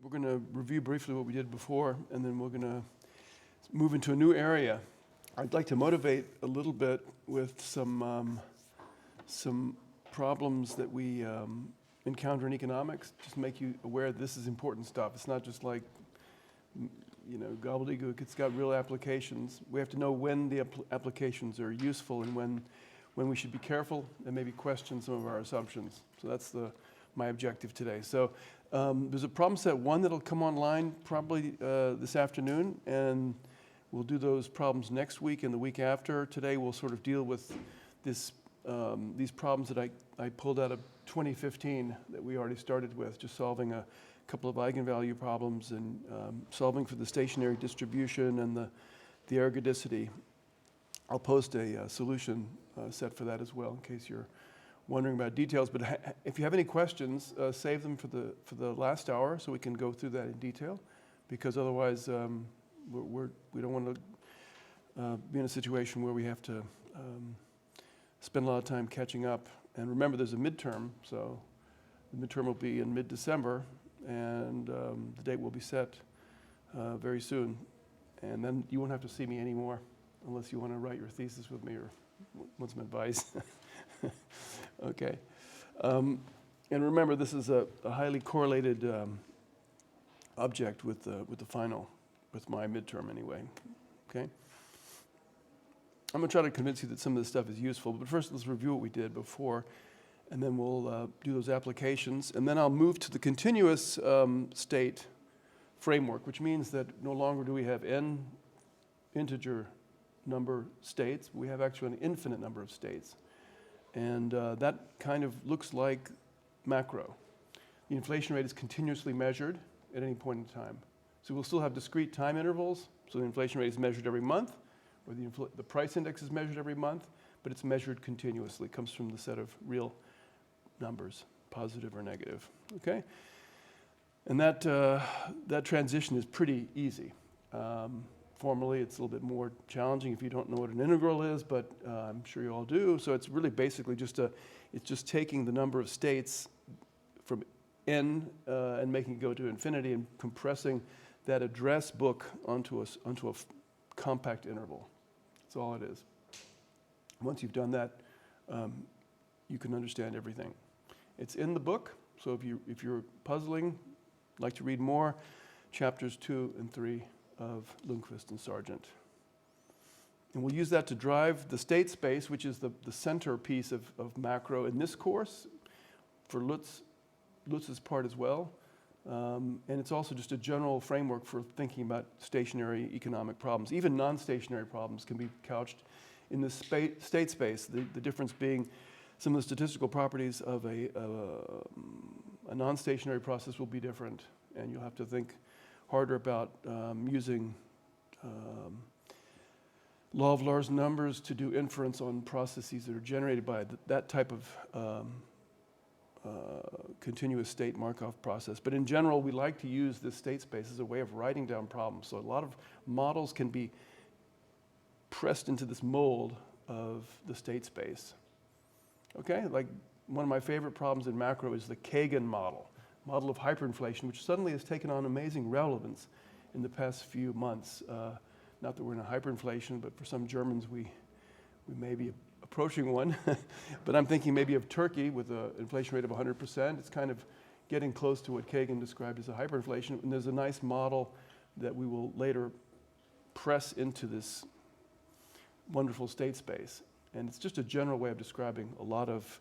We're going to review briefly what we did before, and then we're going to move into a new area. I'd like to motivate a little bit with some problems that we encounter in economics, just make you aware this is important stuff. It's not just like, you know, gobbledygook. It's got real applications. We have to know when the applications are useful and when we should be careful and maybe question some of our assumptions. So that's my objective today. So there's a problem set 1 that'll come online probably this afternoon, and we'll do those problems next week and the week after. Today we'll sort of deal with these problems that I pulled out of 2015 that we already started with, just solving a couple of eigenvalue problems and solving for the stationary distribution and the ergodicity. I'll post a solution set for that as well in case you're wondering about details. But if you have any questions, save them for the last hour so we can go through that in detail, because otherwise we don't want to be in a situation where we have to spend a lot of time catching up. And remember, there's a midterm, so the midterm will be in mid-December, and the date will be set very soon. And then you won't have to see me anymore unless you want to write your thesis with me or want some advice. Okay. And remember, this is a highly correlated object with the final, with my midterm anyway. Okay. I'm going to try to convince you that some of this stuff is useful, but first let's review what we did before, and then we'll do those applications, and then I'll move to the continuous state framework, which means that no longer do we have n integer number states. We have actually an infinite number of states, and that kind of looks like macro. The inflation rate is continuously measured at any point in time. So we'll still have discrete time intervals, so the inflation rate is measured every month, or the price index is measured every month, but it's measured continuously. It comes from the set of real numbers, positive or negative, okay? And that transition is pretty easy. Formally, it's a little bit more challenging if you don't know what an integral is, but I'm sure you all do. So it's really basically it's just taking the number of states from n and making it go to infinity and compressing that address book onto a compact interval. That's all it is. Once you've done that, you can understand everything. It's in the book, so if you're puzzling, like to read more, chapters 2 and 3 of Lundquist and Sargent. And we'll use that to drive the state space, which is the centerpiece of macro in this course, for Lutz's part as well. And it's also just a general framework for thinking about stationary economic problems. Even non-stationary problems can be couched in this state space, the difference being some of the statistical properties of a non-stationary process will be different, and you'll have to think harder about using law of large numbers to do inference on processes that are generated by that type of continuous state Markov process. But in general, we like to use this state space as a way of writing down problems. So a lot of models can be pressed into this mold of the state space. Okay, like one of my favorite problems in macro is the Kagan model of hyperinflation, which suddenly has taken on amazing relevance in the past few months. Not that we're in a hyperinflation, but for some Germans, we may be approaching one. But I'm thinking maybe of Turkey with an inflation rate of 100%. It's kind of getting close to what Kagan described as a hyperinflation. And there's a nice model that we will later press into this wonderful state space. And it's just a general way of describing a lot of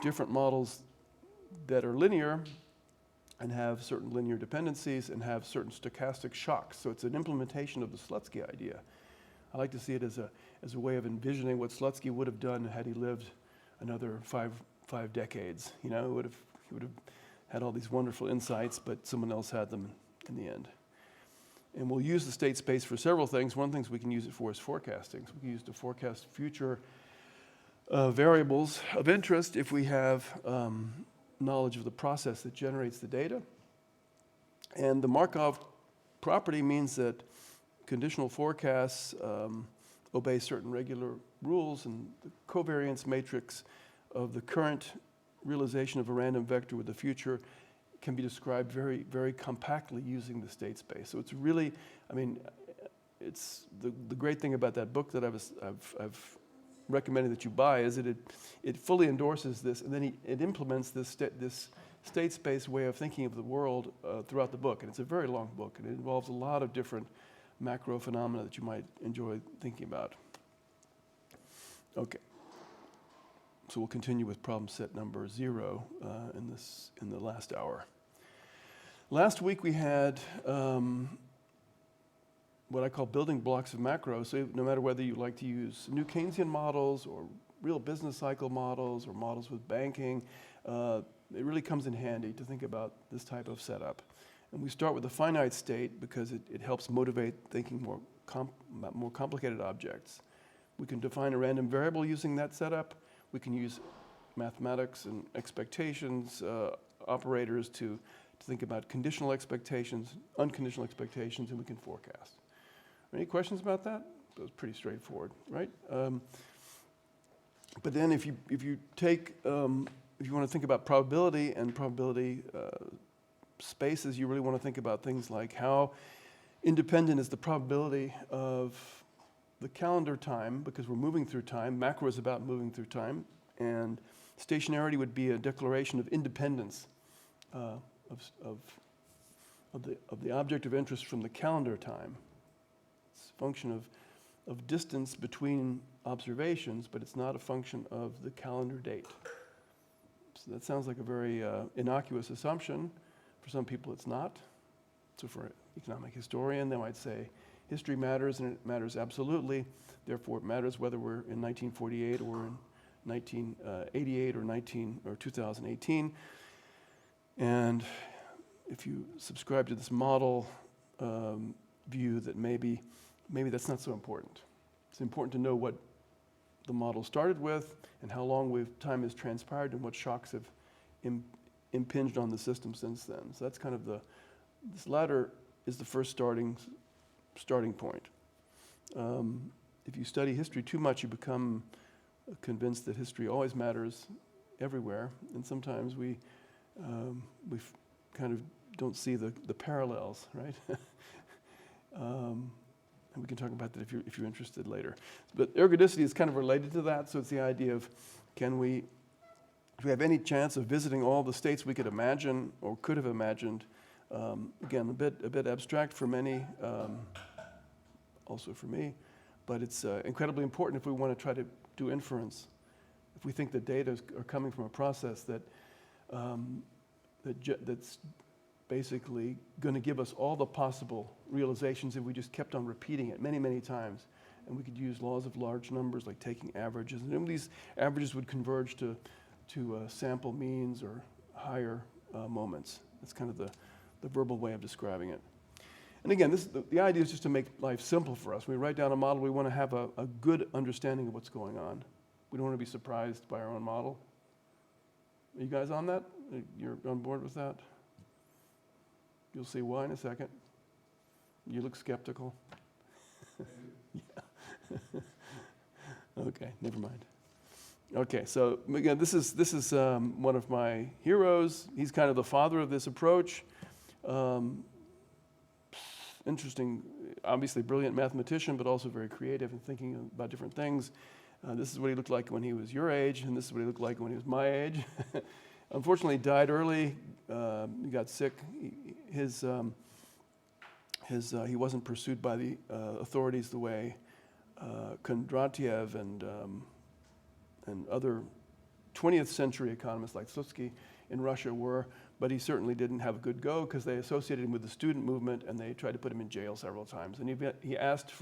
different models that are linear and have certain linear dependencies and have certain stochastic shocks. So it's an implementation of the Slutsky idea. I like to see it as a way of envisioning what Slutsky would have done had he lived another five decades. You know, he would have had all these wonderful insights, but someone else had them in the end. And we'll use the state space for several things. One of the things we can use it for is forecasting. So we can use it to forecast future variables of interest if we have knowledge of the process that generates the data. And the Markov property means that conditional forecasts obey certain regular rules, and the covariance matrix of the current realization of a random vector with the future can be described very, very compactly using the state space. So it's really, I mean, it's the great thing about that book that I've recommended that you buy is that it fully endorses this, and then it implements this state space way of thinking of the world throughout the book. And it's a very long book, and it involves a lot of different macro phenomena that you might enjoy thinking about. Okay. So we'll continue with problem set number 0 in the last hour. Last week we had what I call building blocks of macro. So no matter whether you like to use new Keynesian models or real business cycle models or models with banking, it really comes in handy to think about this type of setup. And we start with a finite state because it helps motivate thinking about more complicated objects. We can define a random variable using that setup. We can use mathematics and expectations operators to think about conditional expectations, unconditional expectations, and we can forecast. Any questions about that? It was pretty straightforward, right? But then if you take, if you want to think about probability and probability spaces, you really want to think about things like how independent is the probability of the calendar time, because we're moving through time. Macro is about moving through time, and stationarity would be a declaration of independence of the object of interest from the calendar time. It's a function of distance between observations, but it's not a function of the calendar date. So that sounds like a very innocuous assumption. For some people, it's not. So for an economic historian, they might say, history matters, and it matters absolutely. Therefore, it matters whether we're in 1948 or in 1988 or 2018. And if you subscribe to this model view, that maybe that's not so important. It's important to know what the model started with and how long time has transpired and what shocks have impinged on the system since then. So that's kind of this latter is the first starting point. If you study history too much, you become convinced that history always matters everywhere, and sometimes we kind of don't see the parallels, right? And we can talk about that if you're interested later. But ergodicity is kind of related to that, so it's the idea of do we have any chance of visiting all the states we could imagine or could have imagined? Again, a bit abstract for many, also for me, but it's incredibly important if we want to try to do inference. If we think the data are coming from a process that's basically going to give us all the possible realizations if we just kept on repeating it many, many times. And we could use laws of large numbers, like taking averages. And these averages would converge to sample means or higher moments. That's kind of the verbal way of describing it. And again, the idea is just to make life simple for us. When we write down a model, we want to have a good understanding of what's going on. We don't want to be surprised by our own model. Are you guys on that? You're on board with that? You'll see why in a second. You look skeptical. Yeah. Okay, never mind. Okay, so again, this is one of my heroes. He's kind of the father of this approach. Interesting, obviously brilliant mathematician, but also very creative in thinking about different things. This is what he looked like when he was your age, and this is what he looked like when he was my age. Unfortunately, he died early. He got sick. He wasn't pursued by the authorities the way Kondratiev and other 20th century economists like Slutsky in Russia were, but he certainly didn't have a good go because they associated him with the student movement and they tried to put him in jail several times. And he asked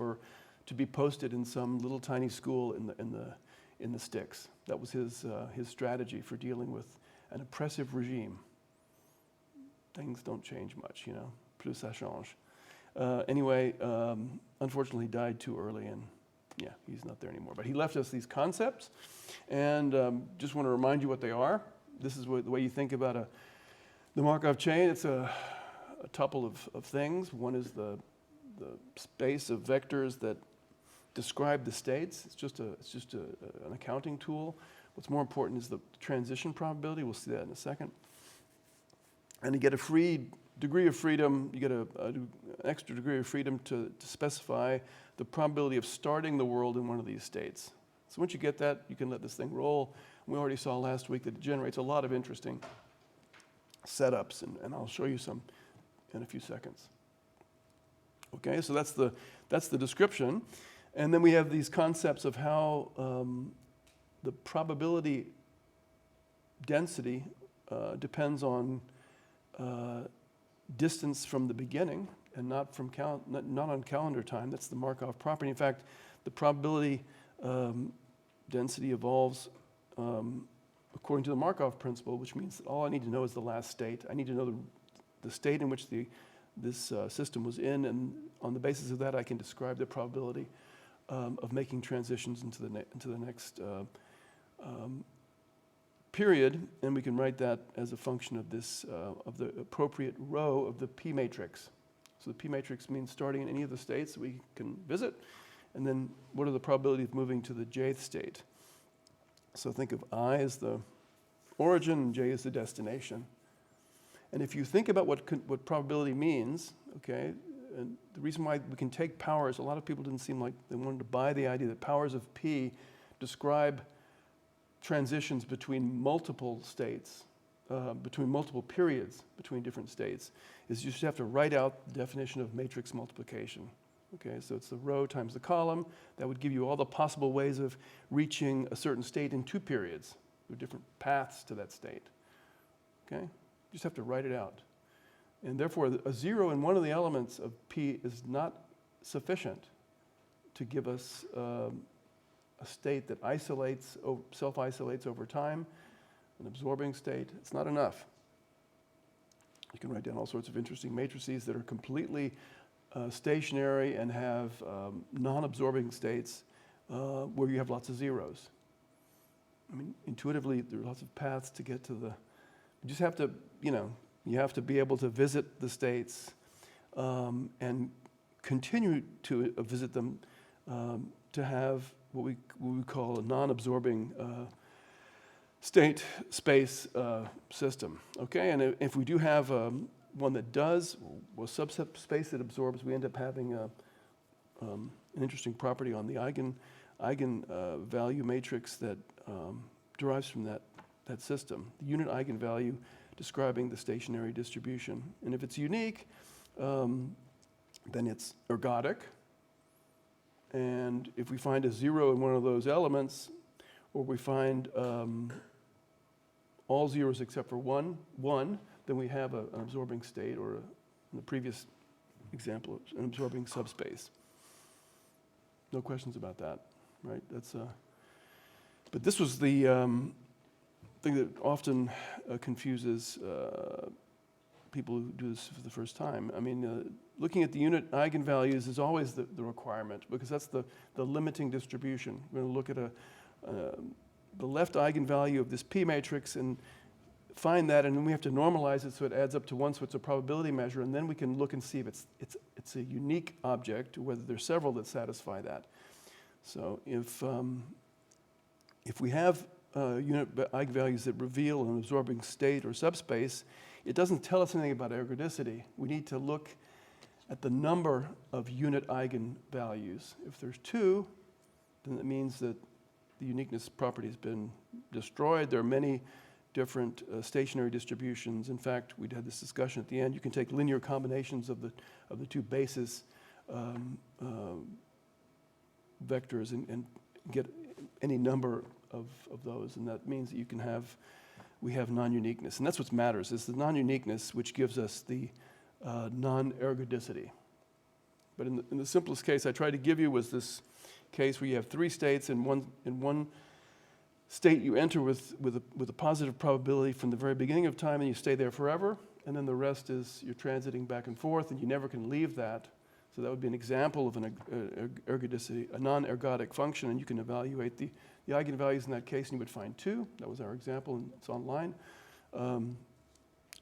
to be posted in some little tiny school in the sticks. That was his strategy for dealing with an oppressive regime. Things don't change much, you know. Plus ça change. Anyway, unfortunately, he died too early, and yeah, he's not there anymore. But he left us these concepts, and just want to remind you what they are. This is the way you think about the Markov chain. It's a tuple of things. One is the space of vectors that describe the states. It's just an accounting tool. What's more important is the transition probability. We'll see that in a second. And you get a free degree of freedom, you get an extra degree of freedom to specify the probability of starting the world in one of these states. So once you get that, you can let this thing roll. We already saw last week that it generates a lot of interesting setups, and I'll show you some in a few seconds. Okay, so that's the description. And then we have these concepts of how the probability density depends on distance from the beginning and not on calendar time. That's the Markov property. In fact, the probability density evolves according to the Markov principle, which means that all I need to know is the last state. I need to know the state in which this system was in, and on the basis of that, I can describe the probability of making transitions into the next period, and we can write that as a function of this of the appropriate row of the P matrix. So the P matrix means starting in any of the states that we can visit, and then what are the probabilities of moving to the jth state? So think of I as the origin and j as the destination. And if you think about what probability means, okay, and the reason why we can take powers, a lot of people didn't seem like they wanted to buy the idea that powers of P describe transitions between multiple states, between multiple periods, between different states, is you just have to write out the definition of matrix multiplication. Okay, so it's the row times the column. That would give you all the possible ways of reaching a certain state in 2 periods. There are different paths to that state. Okay, you just have to write it out. And therefore, a 0 in one of the elements of P is not sufficient to give us a state that self-isolates over time, an absorbing state. It's not enough. You can write down all sorts of interesting matrices that are completely stationary and have non-absorbing states where you have lots of zeros. I mean, intuitively, there are lots of paths to get to you just have to, you have to be able to visit the states and continue to visit them to have what we call a non-absorbing state space system. Okay, and if we do have one that does, or subset space that absorbs, we end up having an interesting property on the eigen value matrix that derives from that system. The unit eigenvalue describing the stationary distribution. And if it's unique, then it's ergodic. And if we find a 0 in one of those elements, or we find all zeros except for one, then we have an absorbing state, or in the previous example, an absorbing subspace. No questions about that, right? But this was the thing that often confuses people who do this for the first time. I mean, looking at the unit eigenvalues is always the requirement, because that's the limiting distribution. We're going to look at the left eigenvalue of this P matrix and find that, and then we have to normalize it so it adds up to 1, so it's a probability measure, and then we can look and see if it's a unique object, or whether there's several that satisfy that. So if we have unit eigenvalues that reveal an absorbing state or subspace, it doesn't tell us anything about ergodicity. We need to look at the number of unit eigenvalues. If there's 2, then it means that the uniqueness property has been destroyed. There are many different stationary distributions. In fact, we had this discussion at the end. You can take linear combinations of the 2 basis vectors and get any number of those, and that means that we have non-uniqueness. And that's what matters, is the non-uniqueness which gives us the non-ergodicity. But in the simplest case I tried to give you was this case where you have 3 states, and in one state you enter with a positive probability from the very beginning of time, and you stay there forever, and then the rest is you're transiting back and forth, and you never can leave that. So that would be an example of an ergodicity, a non-ergodic function, and you can evaluate the eigenvalues in that case, and you would find 2. That was our example, and it's online.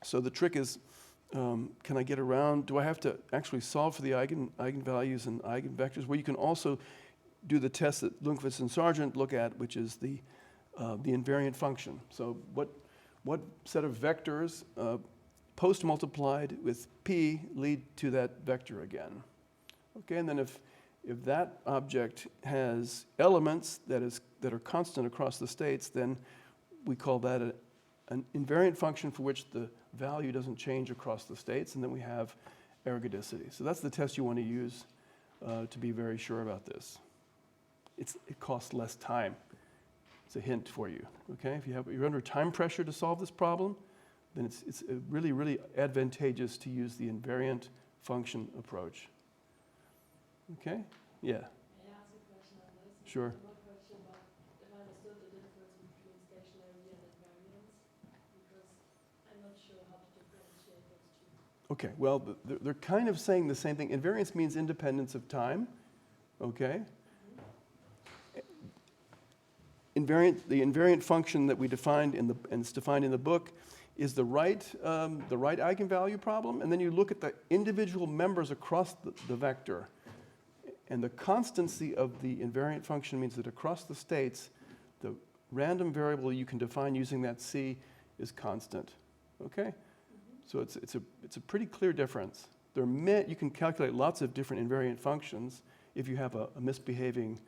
So the trick is, can I get around? Do I have to actually solve for the eigenvalues and eigenvectors? Well, you can also do the test that Lundqvist and Sargent look at, which is the invariant function. So what set of vectors post-multiplied with p lead to that vector again. Okay, and then if that object has elements that are constant across the states, then we call that an invariant function for which the value doesn't change across the states, and then we have ergodicity. So that's the test you want to use to be very sure about this. It costs less time. It's a hint for you. Okay, if you're under time pressure to solve this problem, then it's really, really advantageous to use the invariant function approach. Okay? Yeah. May I ask a question on this? Sure. One question about if I understood the difference between stationary and invariance, because I'm not sure how to differentiate those two. Okay, well, they're kind of saying the same thing. Invariance means independence of time. Okay? The invariant function that we defined and it's defined in the book is the right eigenvalue problem, and then you look at the individual members across the vector. And the constancy of the invariant function means that across the states, the random variable you can define using that C is constant. Okay? So it's a pretty clear difference. You can calculate lots of different invariant functions if you have a misbehaving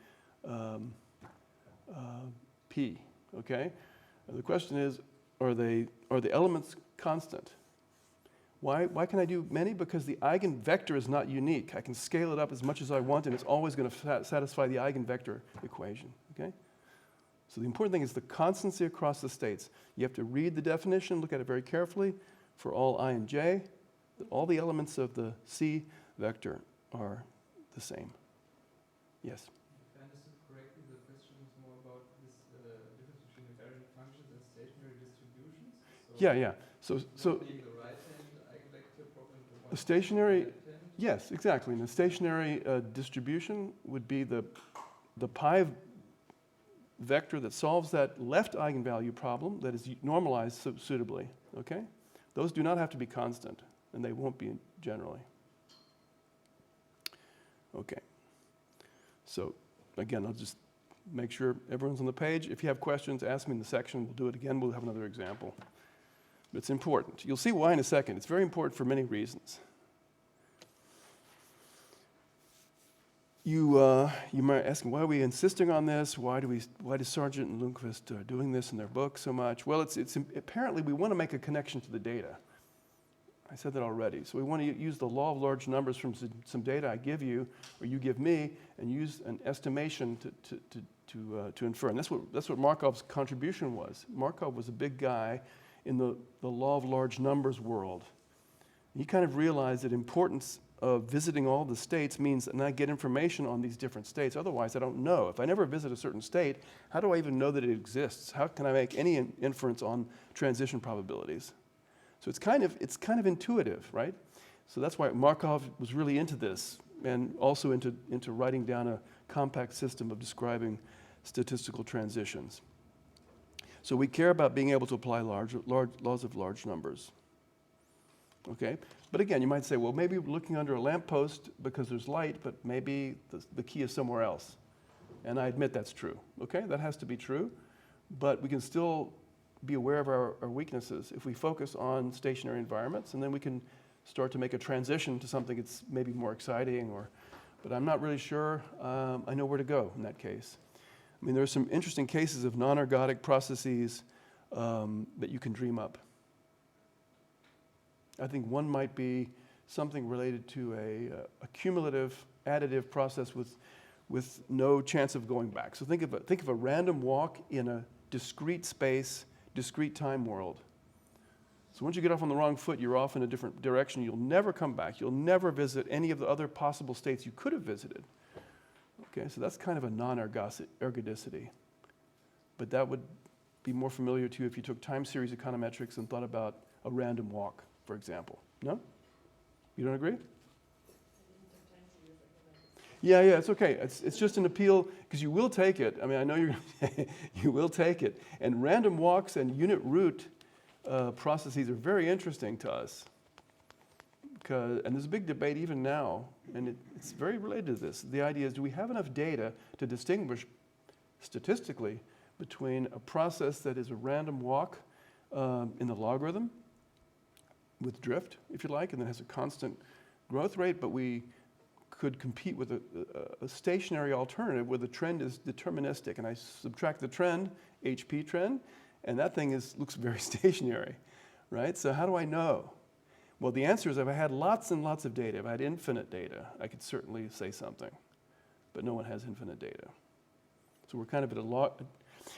P. Okay? And the question is, are the elements constant? Why can I do many? Because the eigenvector is not unique. I can scale it up as much as I want, and it's always going to satisfy the eigenvector equation. Okay? So the important thing is the constancy across the states. You have to read the definition, look at it very carefully. For all I and j, all the elements of the C vector are the same. Yes? If I understood correctly, the question is more about this difference between invariant functions and stationary distributions. So Yeah. So being the right-hand eigenvector problem, the one a stationary, left-hand. yes, exactly. And the stationary distribution would be the pi vector that solves that left eigenvalue problem that is normalized suitably. Okay? Those do not have to be constant, and they won't be generally. Okay. So again, I'll just make sure everyone's on the page. If you have questions, ask me in the section. We'll do it again. We'll have another example. But it's important. You'll see why in a second. It's very important for many reasons. You might ask, why are we insisting on this? Why does Sargent and Lundquist doing this in their book so much? Well, it's apparently we want to make a connection to the data. I said that already. So we want to use the law of large numbers from some data I give you, or you give me, and use an estimation to infer. And that's what Markov's contribution was. Markov was a big guy in the law of large numbers world. He kind of realized that importance of visiting all the states means that I get information on these different states. Otherwise, I don't know. If I never visit a certain state, how do I even know that it exists? How can I make any inference on transition probabilities? So it's kind of intuitive, right? So that's why Markov was really into this, and also into writing down a compact system of describing statistical transitions. So we care about being able to apply laws of large numbers. Okay? But again, you might say, well, maybe we're looking under a lamppost because there's light, but maybe the key is somewhere else. And I admit that's true. Okay? That has to be true. But we can still be aware of our weaknesses if we focus on stationary environments, and then we can start to make a transition to something that's maybe more exciting, but I'm not really sure I know where to go in that case. I mean, there are some interesting cases of non-ergodic processes that you can dream up. I think one might be something related to a cumulative additive process with no chance of going back. So think of a random walk in a discrete space, discrete time world. So once you get off on the wrong foot, you're off in a different direction. You'll never come back. You'll never visit any of the other possible states you could have visited. Okay, so that's kind of a non-ergodicity. But that would be more familiar to you if you took time series econometrics and thought about a random walk, for example. No? You don't agree? Yeah, it's okay. It's just an appeal, because you will take it. I mean, I know you will take it. And random walks and unit root processes are very interesting to us. And there's a big debate even now, and it's very related to this. The idea is, do we have enough data to distinguish statistically between a process that is a random walk in the logarithm with drift, if you like, and then has a constant growth rate, but we could compete with a stationary alternative where the trend is deterministic, and I subtract the trend, HP trend, and that thing looks very stationary, right? So how do I know? Well, the answer is if I had lots and lots of data, if I had infinite data, I could certainly say something, but no one has infinite data. So we're kind of at a lot,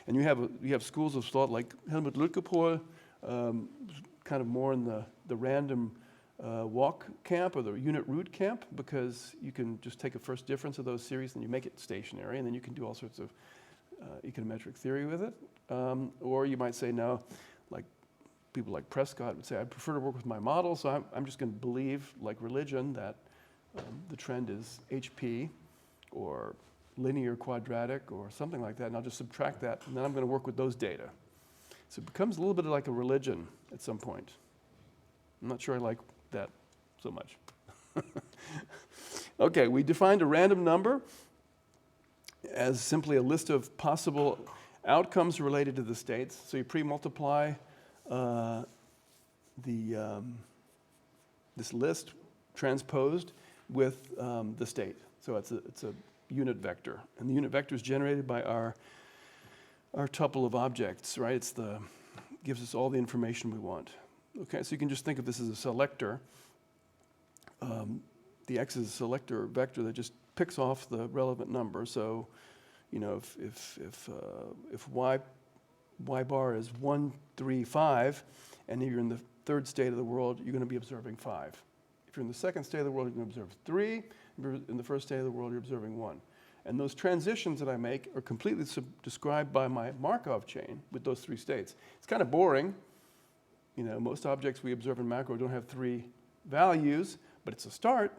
and you have schools of thought like Helmut Lütkepohl, kind of more in the random walk camp or the unit root camp, because you can just take a first difference of those series and you make it stationary, and then you can do all sorts of econometric theory with it. Or you might say, no, like people like Prescott would say, I prefer to work with my model, so I'm just going to believe, like religion, that the trend is HP or linear quadratic or something like that, and I'll just subtract that, and then I'm going to work with those data. So it becomes a little bit like a religion at some point. I'm not sure I like that so much. Okay, we defined a random number as simply a list of possible outcomes related to the states. So you pre-multiply this list transposed with the state. So it's a unit vector, and the unit vector is generated by our tuple of objects, right? Gives us all the information we want. Okay, so you can just think of this as a selector. The x is a selector vector that just picks off the relevant number. So, you know, if y bar is 1, 3, 5, and you're in the third state of the world, you're going to be observing 5. If you're in the second state of the world, you're going to observe 3. If you're in the first state of the world, you're observing 1. And those transitions that I make are completely described by my Markov chain with those 3 states. It's kind of boring. You know, most objects we observe in macro don't have 3 values, but it's a start.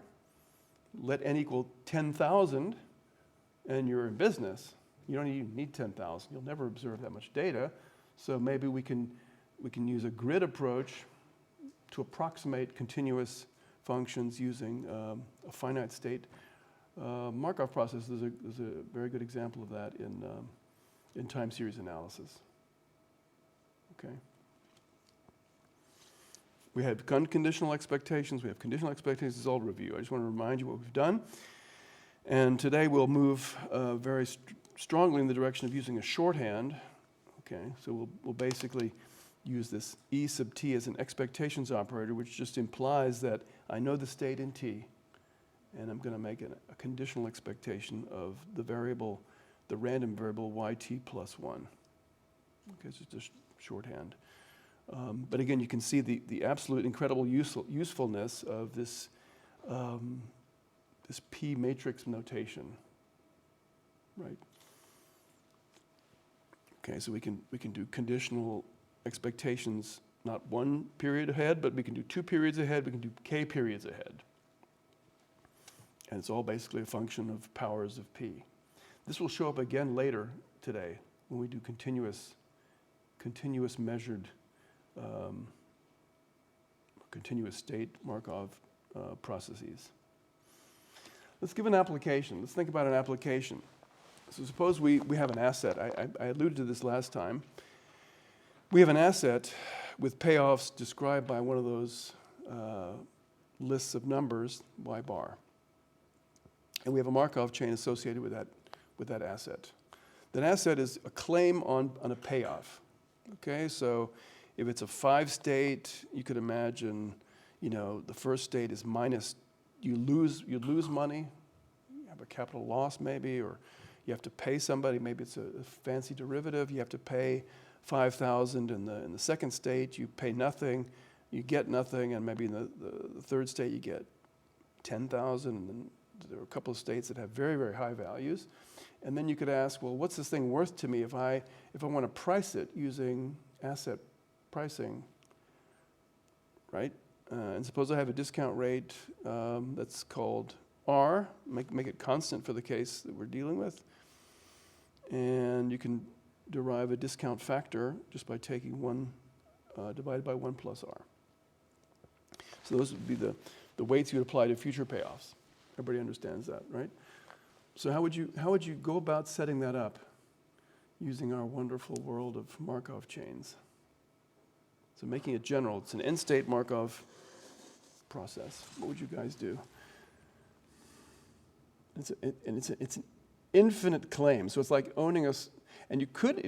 Let n equal 10,000, and you're in business. You don't even need 10,000. You'll never observe that much data. So maybe we can use a grid approach to approximate continuous functions using a finite state Markov process. There's a very good example of that in time series analysis. Okay. We have conditional expectations. We have conditional expectations. This is all review. I just want to remind you what we've done. And today we'll move very strongly in the direction of using a shorthand. Okay, so we'll basically use this E sub t as an expectations operator, which just implies that I know the state in t, and I'm going to make a conditional expectation of the variable, the random variable yt plus 1. Okay, so it's just shorthand. But again, you can see the absolute incredible usefulness of this this P matrix notation, right? Okay, so we can do conditional expectations, not 1 period ahead, but we can do 2 periods ahead. We can do k periods ahead, and it's all basically a function of powers of P. This will show up again later today when we do continuous measured. Continuous state Markov processes. Let's give an application. Let's think about an application. So suppose we have an asset. I alluded to this last time. We have an asset with payoffs described by one of those lists of numbers, y bar. And we have a Markov chain associated with that asset. That asset is a claim on a payoff. Okay, so if it's a 5-state, you could imagine, you know, the first state is minus, you lose money, you have a capital loss maybe, or you have to pay somebody, maybe it's a fancy derivative, you have to pay 5,000 in the second state, you pay nothing, you get nothing, and maybe in the third state you get 10,000, and then there are a couple of states that have very, very high values. And then you could ask, well, what's this thing worth to me if I want to price it using asset pricing, right? And suppose I have a discount rate that's called R, make it constant for the case that we're dealing with. And you can derive a discount factor just by taking 1 divided by 1 plus R. So those would be the weights you would apply to future payoffs. Everybody understands that, right? So how would you go about setting that up using our wonderful world of Markov chains? So making it general, it's an end-state Markov process. What would you guys do? It's an infinite claim. So it's like owning us, and it could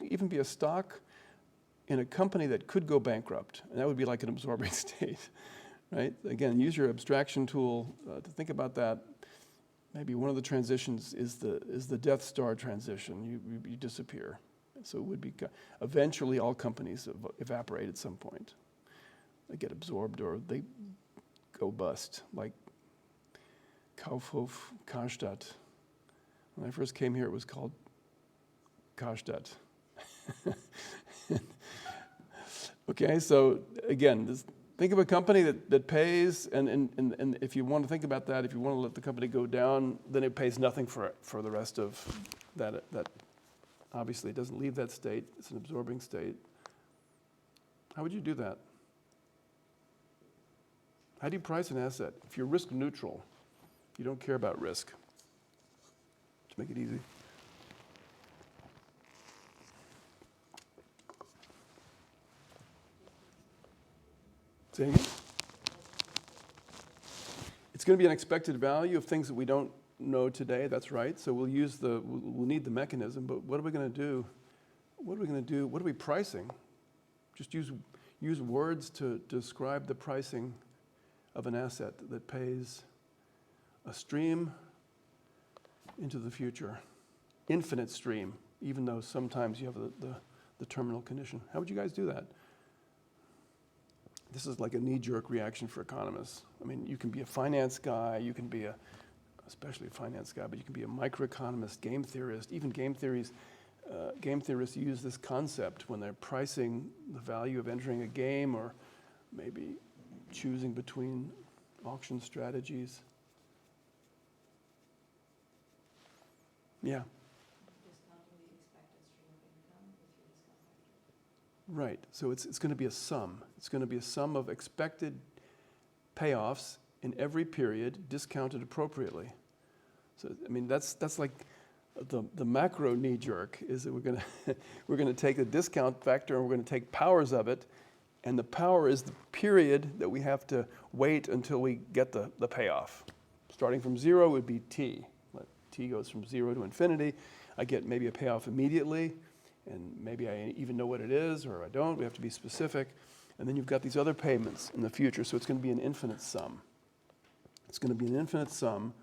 even be a stock in a company that could go bankrupt, and that would be like an absorbing state, right? Again, use your abstraction tool to think about that. Maybe one of the transitions is the Death Star transition. You disappear. So it would be, eventually all companies evaporate at some point. They get absorbed or they go bust, like Kaufhof Karstadt. When I first came here, it was called Karstadt. Okay, so again, think of a company that pays, and if you want to think about that, if you want to let the company go down, then it pays nothing for the rest of that. Obviously, it doesn't leave that state. It's an absorbing state. How would you do that? How do you price an asset? If you're risk neutral, you don't care about risk. To make it easy. Say it again? It's going to be an expected value of things that we don't know today. That's right. So we'll need the mechanism. But what are we going to do? What are we going to do? What are we pricing? Just use words to describe the pricing of an asset that pays a stream into the future, infinite stream, even though sometimes you have the terminal condition. How would you guys do that? This is like a knee-jerk reaction for economists. I mean, you can be a finance guy, you can be especially a finance guy, but you can be a microeconomist, game theorist. Even game theorists use this concept when they're pricing the value of entering a game or maybe choosing between auction strategies. Yeah. Discounting the expected stream of income with your discount factor. Right. So it's going to be a sum. It's going to be a sum of expected payoffs in every period, discounted appropriately. So I mean that's like the macro knee jerk is that we're going to take the discount factor and we're going to take powers of it, and the power is the period that we have to wait until we get the payoff. Starting from 0 would be t. T goes from 0 to infinity. I get maybe a payoff immediately, and maybe I even know what it is, or I don't. We have to be specific. And then you've got these other payments in the future, so it's going to be an infinite sum. It's going to be an infinite sum,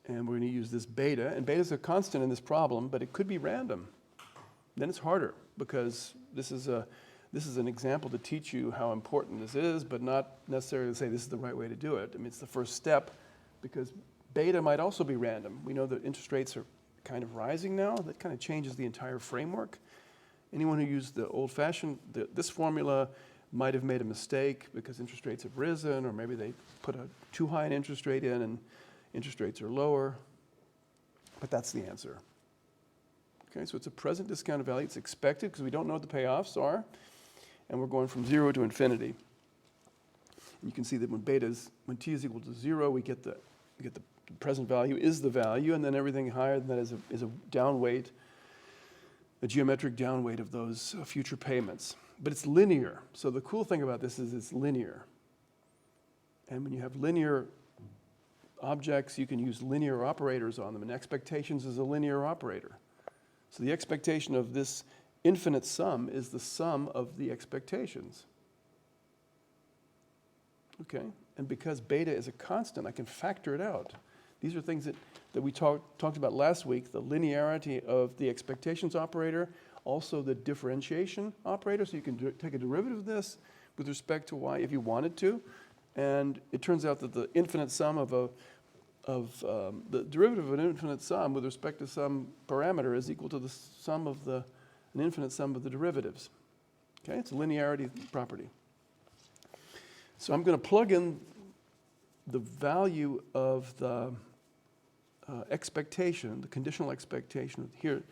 and we're going to use this beta. And beta is a constant in this problem, but it could be random. Then it's harder, because this is an example to teach you how important this is, but not necessarily to say this is the right way to do it. I mean, it's the first step, because beta might also be random. We know that interest rates are kind of rising now. That kind of changes the entire framework. Anyone who used the old-fashioned, this formula might have made a mistake because interest rates have risen, or maybe they put a too high an interest rate in and interest rates are lower. But that's the answer. Okay, so it's a present discounted value. It's expected because we don't know what the payoffs are, and we're going from 0 to infinity. And you can see that when t is equal to 0, we get the present value is the value, and then everything higher than that is a downweight, a geometric downweight of those future payments. But it's linear. So the cool thing about this is it's linear. And when you have linear objects, you can use linear operators on them, and expectations is a linear operator. So the expectation of this infinite sum is the sum of the expectations. Okay? And because beta is a constant, I can factor it out. These are things that we talked about last week, the linearity of the expectations operator, also the differentiation operator, so you can take a derivative of this with respect to y if you wanted to. And it turns out that the infinite sum of the derivative of an infinite sum with respect to some parameter is equal to the sum of an infinite sum of the derivatives. Okay, it's a linearity property. So I'm going to plug in the value of the expectation, the conditional expectation. Here,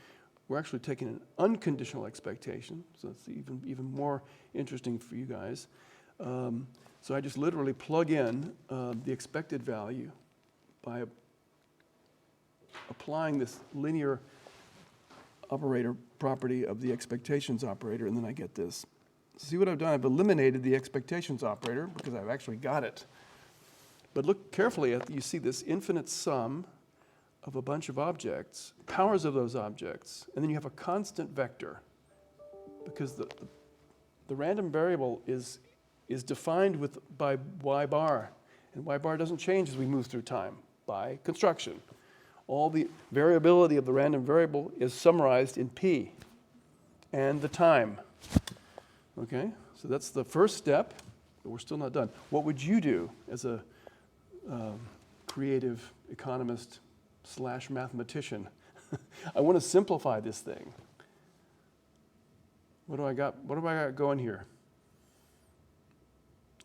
we're actually taking an unconditional expectation, so it's even more interesting for you guys. So I just literally plug in the expected value by applying this linear operator property of the expectations operator, and then I get this. See what I've done? I've eliminated the expectations operator because I've actually got it. But look carefully at, you see this infinite sum of a bunch of objects, powers of those objects, and then you have a constant vector because the random variable is defined by y bar, and y bar doesn't change as we move through time by construction. All the variability of the random variable is summarized in p and the time. Okay, so that's the first step, but we're still not done. What would you do as a creative economist / mathematician? I want to simplify this thing. What do I got going here?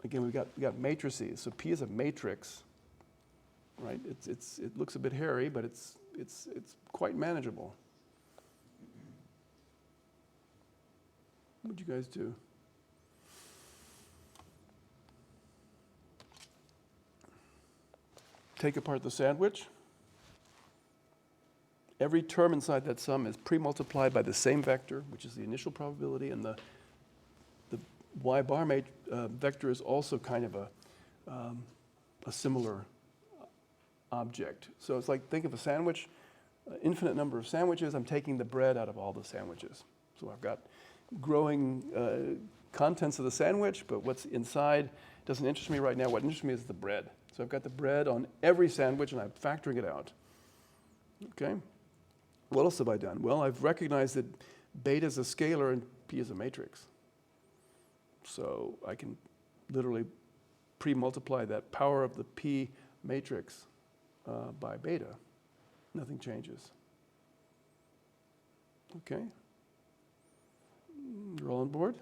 Again, we got matrices. So P is a matrix, right? It looks a bit hairy, but it's quite manageable. What would you guys do? Take apart the sandwich. Every term inside that sum is pre-multiplied by the same vector, which is the initial probability, and the y bar vector is also kind of a similar object. So it's like, think of a sandwich, infinite number of sandwiches. I'm taking the bread out of all the sandwiches. So I've got growing contents of the sandwich, but what's inside doesn't interest me right now. What interests me is the bread. So I've got the bread on every sandwich, and I'm factoring it out. Okay? What else have I done? Well, I've recognized that beta is a scalar and P is a matrix. So I can literally pre-multiply that power of the P matrix by beta. Nothing changes. Okay? You're all on board?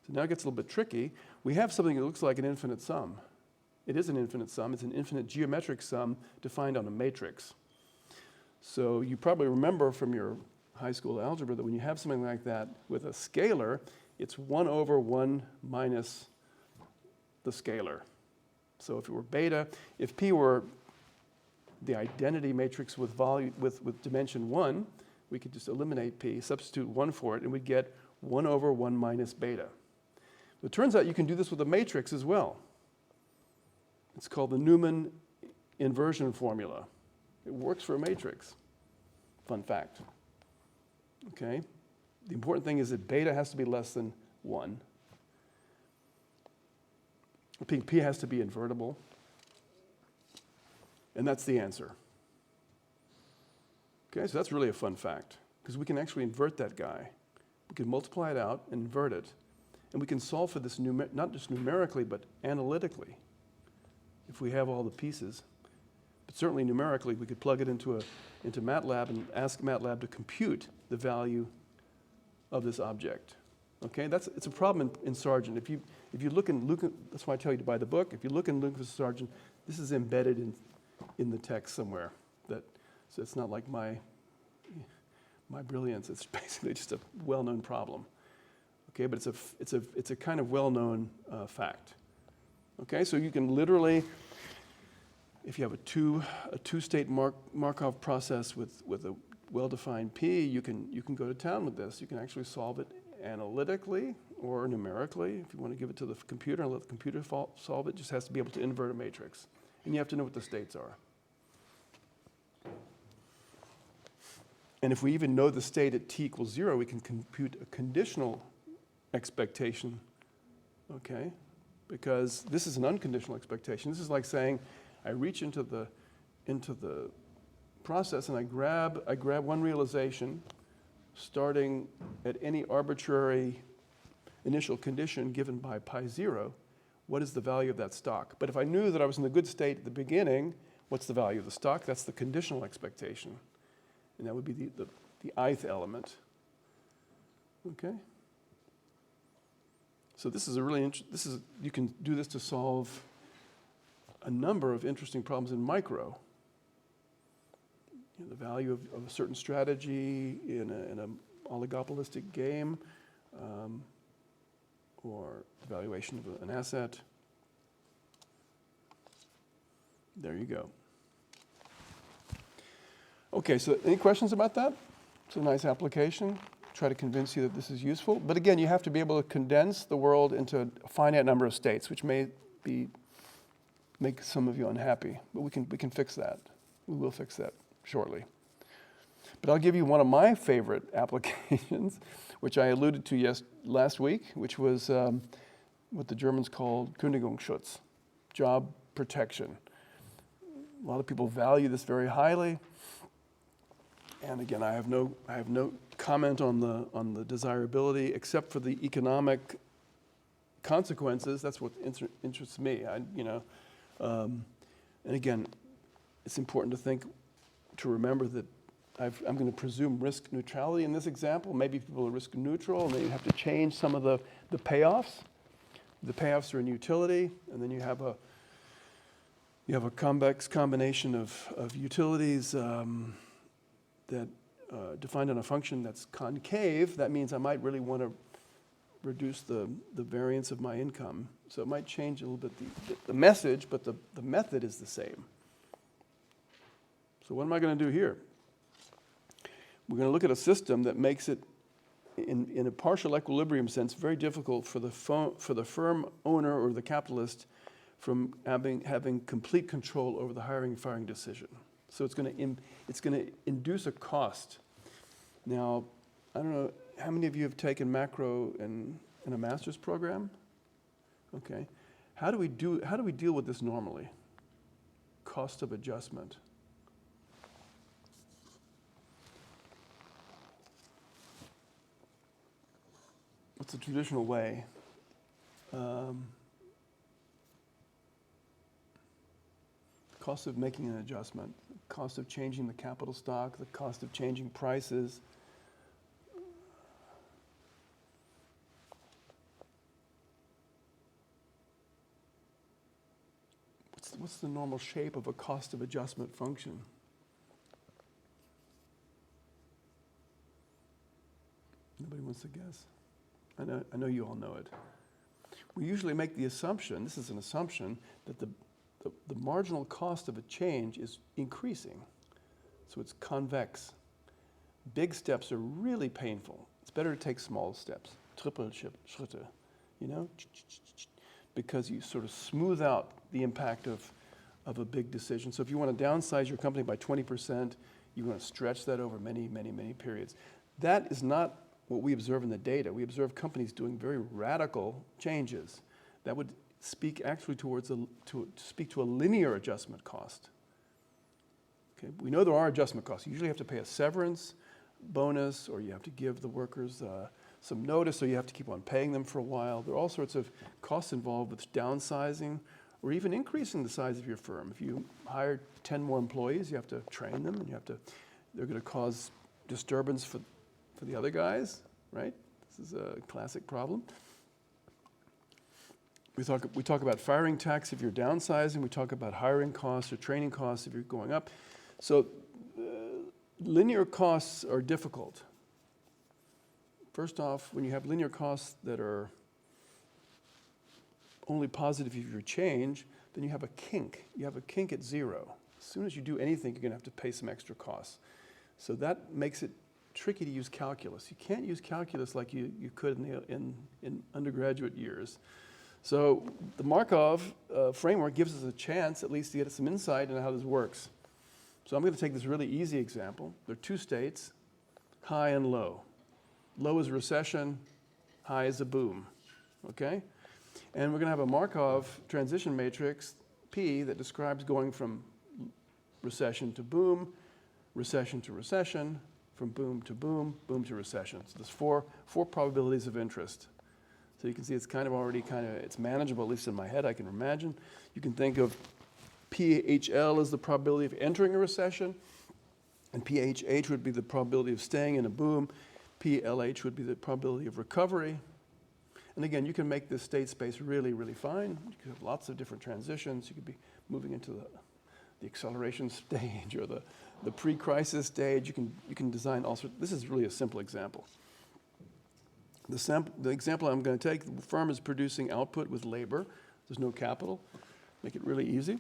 So now it gets a little bit tricky. We have something that looks like an infinite sum. It is an infinite sum. It's an infinite geometric sum defined on a matrix. So you probably remember from your high school algebra that when you have something like that with a scalar, it's 1 over 1 minus the scalar. So if it were beta, if P were the identity matrix with dimension 1, we could just eliminate P, substitute 1 for it, and we'd get 1 over 1 minus beta. It turns out you can do this with a matrix as well. It's called the Newman inversion formula. It works for a matrix. Fun fact. Okay? The important thing is that beta has to be less than 1. I think P has to be invertible. And that's the answer. Okay, so that's really a fun fact, because we can actually invert that guy. We can multiply it out and invert it. And we can solve for this not just numerically, but analytically, if we have all the pieces. But certainly numerically, we could plug it into MATLAB and ask MATLAB to compute the value of this object. Okay, it's a problem in Sargent. If you look in Lucas, that's why I tell you to buy the book. If you look in Lucas Sargent, this is embedded in the text somewhere. So it's not like my brilliance. It's basically just a well-known problem. Okay, but it's a kind of well-known fact. Okay, so you can literally, if you have a two-state Markov process with a well-defined P, you can go to town with this. You can actually solve it analytically or numerically. If you want to give it to the computer and let the computer solve it, just has to be able to invert a matrix. And you have to know what the states are. And if we even know the state at t equals 0, we can compute a conditional expectation, okay? Because this is an unconditional expectation. This is like saying I reach into the process and I grab one realization starting at any arbitrary initial condition given by pi 0. What is the value of that stock? But if I knew that I was in the good state at the beginning, what's the value of the stock? That's the conditional expectation. And that would be the ith element. Okay? So this is a really you can do this to solve a number of interesting problems in micro. The value of a certain strategy in an oligopolistic game, or the valuation of an asset. There you go. Okay, so any questions about that? It's a nice application. try to convince you that this is useful. But again, you have to be able to condense the world into a finite number of states, which may make some of you unhappy. But we can fix that. We will fix that shortly. But I'll give you one of my favorite applications, which I alluded to last week, which was what the Germans called Kündigungsschutz, job protection. A lot of people value this very highly. And again, I have no comment on the desirability except for the economic consequences. That's what interests me. And again, it's important to remember that I'm going to presume risk neutrality in this example. Maybe people are risk neutral, and then you have to change some of the payoffs. The payoffs are in utility, and then you have a convex combination of utilities that defined on a function that's concave. That means I might really want to reduce the variance of my income. So it might change a little bit the message, but the method is the same. So what am I going to do here? We're going to look at a system that makes it, in a partial equilibrium sense, very difficult for the firm owner or the capitalist from having complete control over the hiring and firing decision. So it's going to induce a cost. Now, I don't know how many of you have taken macro in a master's program. Okay, how do we deal with this normally? Cost of adjustment. What's the traditional way? Cost of making an adjustment, cost of changing the capital stock, the cost of changing prices. What's the normal shape of a cost of adjustment function? Nobody wants to guess? I know you all know it. We usually make the assumption, this is an assumption, that the marginal cost of a change is increasing. So it's convex. Big steps are really painful. It's better to take small steps, Trippelschritte, because you sort of smooth out the impact of a big decision. So if you want to downsize your company by 20%, you want to stretch that over many, many, many periods. That is not what we observe in the data. We observe companies doing very radical changes that would speak actually speak to a linear adjustment cost. Okay, we know there are adjustment costs. You usually have to pay a severance bonus, or you have to give the workers some notice, or you have to keep on paying them for a while. There are all sorts of costs involved with downsizing or even increasing the size of your firm. If you hire 10 more employees, you have to train them, and they're going to cause disturbance for the other guys, right? This is a classic problem. We talk about firing tax if you're downsizing. We talk about hiring costs or training costs if you're going up. So linear costs are difficult. First off, when you have linear costs that are only positive if you change, then you have a kink. You have a kink at zero. As soon as you do anything, you're going to have to pay some extra costs. So that makes it tricky to use calculus. You can't use calculus like you could in undergraduate years. So the Markov framework gives us a chance at least to get some insight into how this works. So I'm going to take this really easy example. There are two states, high and low. Low is a recession, high is a boom, okay? And we're going to have a Markov transition matrix, P, that describes going from recession to boom, recession to recession, from boom to boom, boom to recession. So there's four probabilities of interest. So you can see it's it's manageable, at least in my head, I can imagine. You can think of PHL as the probability of entering a recession, and PHH would be the probability of staying in a boom. PLH would be the probability of recovery. And again, you can make this state space really, really fine. You could have lots of different transitions. You could be moving into the acceleration stage or the pre-crisis stage. You can design all sorts. This is really a simple example. The example I'm going to take, the firm is producing output with labor. There's no capital. Make it really easy.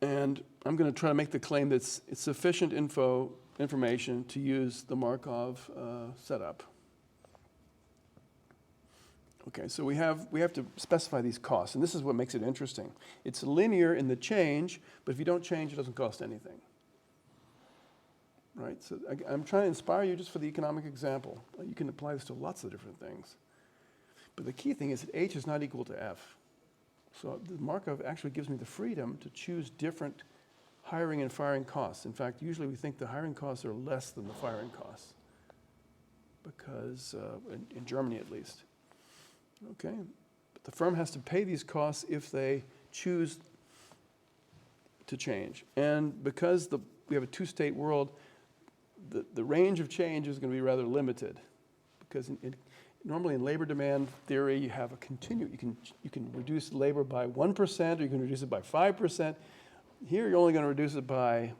And I'm going to try to make the claim that it's sufficient info information to use the Markov setup. Okay, so we have to specify these costs, and this is what makes it interesting. It's linear in the change, but if you don't change, it doesn't cost anything. Right? So I'm trying to inspire you just for the economic example. You can apply this to lots of different things. But the key thing is that H is not equal to F. So the Markov actually gives me the freedom to choose different hiring and firing costs. In fact, usually we think the hiring costs are less than the firing costs, because in Germany at least. Okay, but the firm has to pay these costs if they choose to change. And because we have a two-state world, the range of change is going to be rather limited, because normally in labor demand theory, you have a you can reduce labor by 1%, or you can reduce it by 5%. Here, you're only going to reduce it by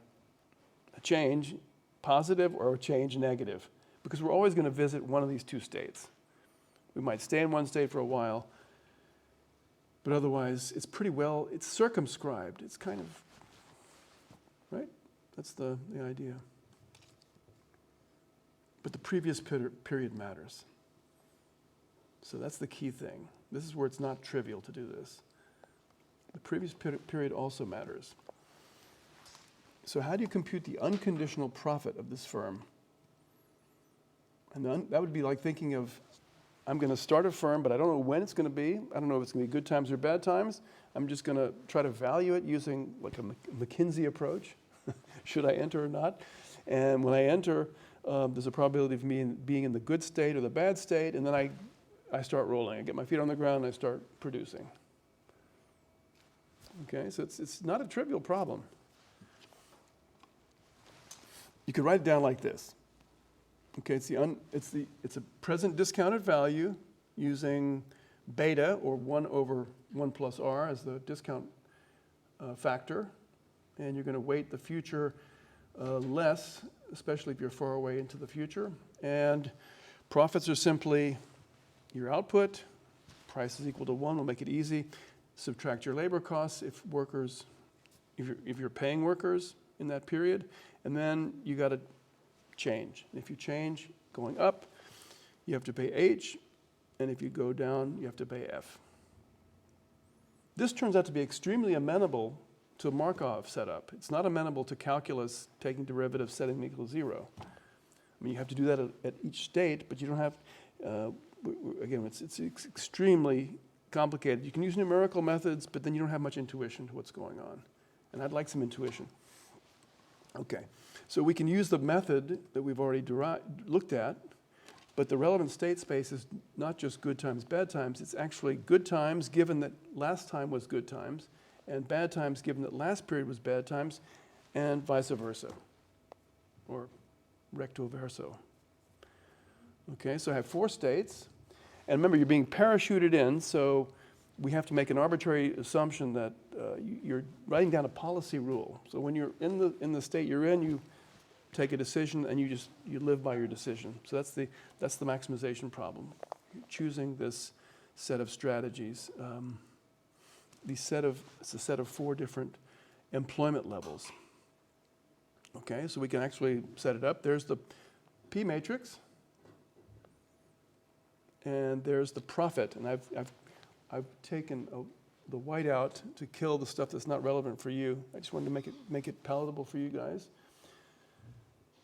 a change, positive, or a change, negative, because we're always going to visit one of these two states. We might stay in one state for a while, but otherwise, it's circumscribed. It's kind of, right? That's the idea. But the previous period matters. So that's the key thing. This is where it's not trivial to do this. The previous period also matters. So how do you compute the unconditional profit of this firm? And that would be like thinking of, I'm going to start a firm, but I don't know when it's going to be. I don't know if it's going to be good times or bad times. I'm just going to try to value it using like a McKinsey approach. Should I enter or not? And when I enter, there's a probability of me being in the good state or the bad state, and then I start rolling. I get my feet on the ground, and I start producing. Okay, so it's not a trivial problem. You could write it down like this. Okay, it's a present discounted value using beta, or 1 over 1 plus r, as the discount factor, and you're going to weight the future less, especially if you're far away into the future. And profits are simply your output. Price is equal to 1. We'll make it easy. Subtract your labor costs if you're paying workers in that period, and then you got to change. And if you change going up, you have to pay H, and if you go down, you have to pay F. This turns out to be extremely amenable to a Markov setup. It's not amenable to calculus taking derivatives, setting them equal to 0. I mean, you have to do that at each state, but you don't have, again, it's extremely complicated. You can use numerical methods, but then you don't have much intuition to what's going on. And I'd like some intuition. Okay, so we can use the method that we've already looked at, but the relevant state space is not just good times, bad times. It's actually good times given that last time was good times, and bad times given that last period was bad times, and vice versa, or recto verso. Okay, so I have 4 states, and remember, you're being parachuted in, so we have to make an arbitrary assumption that you're writing down a policy rule. So when you're in the state you're in, you take a decision and you live by your decision. So that's the maximization problem. You're choosing this set of strategies. It's a set of 4 different employment levels. Okay, so we can actually set it up. There's the P matrix, and there's the profit. And I've taken the white out to kill the stuff that's not relevant for you. I just wanted to make it palatable for you guys.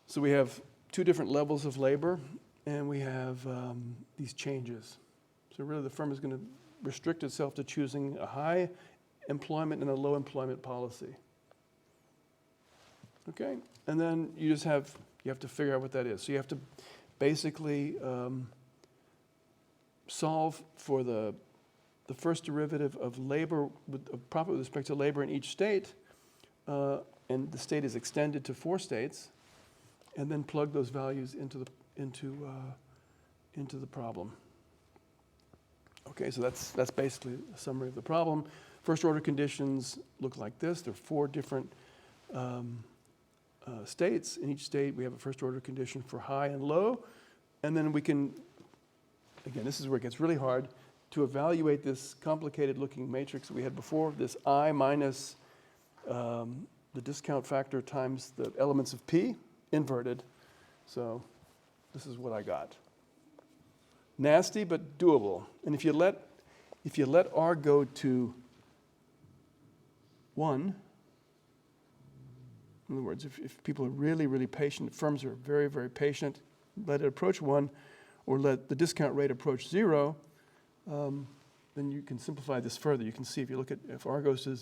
So we have 2 different levels of labor, and we have these changes. So really the firm is going to restrict itself to choosing a high employment and a low employment policy. Okay, and then you have to figure out what that is. So you have to basically solve for the first derivative of labor, of profit with respect to labor in each state, and the state is extended to 4 states, and then plug those values into the problem. Okay, so that's basically a summary of the problem. First order conditions look like this. There are 4 different states. In each state, we have a first order condition for high and low, and then we can, again, this is where it gets really hard, to evaluate this complicated looking matrix that we had before, this I minus the discount factor times the elements of P. inverted. So this is what I got. Nasty, but doable. And if you let R go to 1, in other words, if people are really, really patient, firms are very, very patient, let it approach 1, or let the discount rate approach 0, then you can simplify this further. You can see if you look at, if R goes to,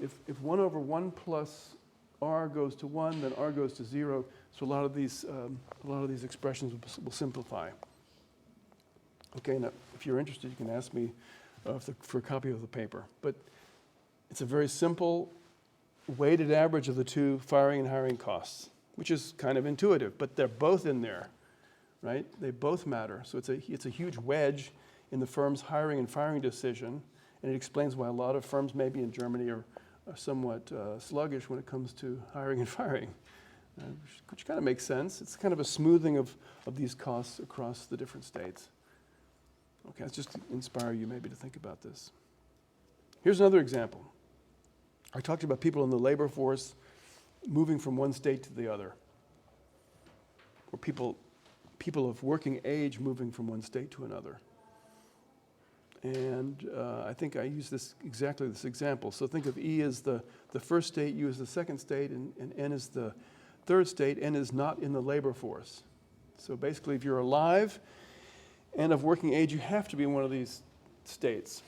if 1 over 1 plus R goes to 1, then R goes to 0. So a lot of these expressions will simplify. Okay, now if you're interested, you can ask me for a copy of the paper. But it's a very simple weighted average of the two firing and hiring costs, which is kind of intuitive, but they're both in there, right? They both matter. So it's a huge wedge in the firm's hiring and firing decision, and it explains why a lot of firms maybe in Germany are somewhat sluggish when it comes to hiring and firing, which kind of makes sense. It's kind of a smoothing of these costs across the different states. Okay, let's just inspire you maybe to think about this. Here's another example. I talked about people in the labor force moving from one state to the other, or people of working age moving from one state to another. And I think I use exactly this example. So think of E as the first state, U as the second state, and N as the third state. N is not in the labor force. So basically, if you're alive and of working age, you have to be in one of these states.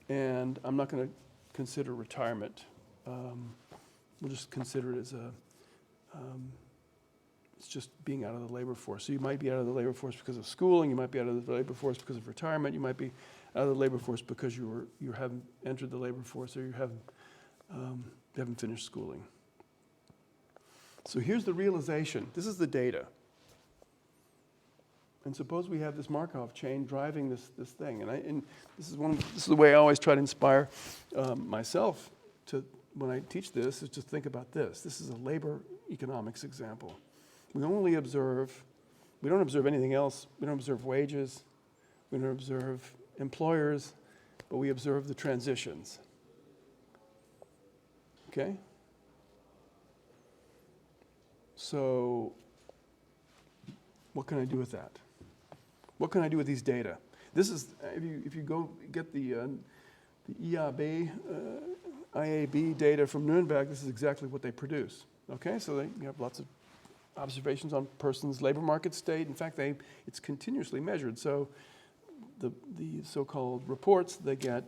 And I'm not going to consider retirement. We'll just consider it as it's just being out of the labor force. So you might be out of the labor force because of schooling. You might be out of the labor force because of retirement. You might be out of the labor force because you haven't entered the labor force, or you haven't finished schooling. So here's the realization. This is the data. And suppose we have this Markov chain driving this thing. And this is the way I always try to inspire myself to, when I teach this, is to think about this. This is a labor economics example. We don't observe anything else. We don't observe wages. We don't observe employers, but we observe the transitions. Okay? So what can I do with that? What can I do with these data? This is, if you go get the IAB data from Nuremberg, this is exactly what they produce. Okay, so you have lots of observations on person's labor market state. In fact, it's continuously measured. So the so-called reports they get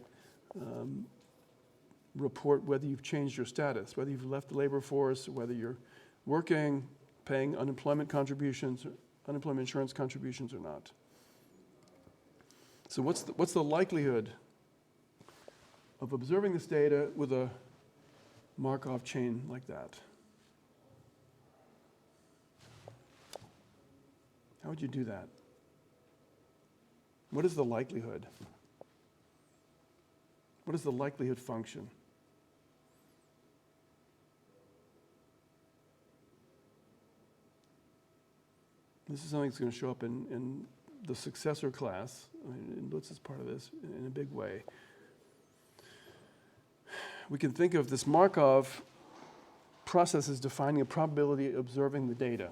report whether you've changed your status, whether you've left the labor force, whether you're working, paying unemployment contributions, unemployment insurance contributions or not. So what's the likelihood of observing this data with a Markov chain like that? How would you do that? What is the likelihood? What is the likelihood function? This is something that's going to show up in the successor class. And Lutz is part of this in a big way. We can think of this Markov process as defining a probability of observing the data.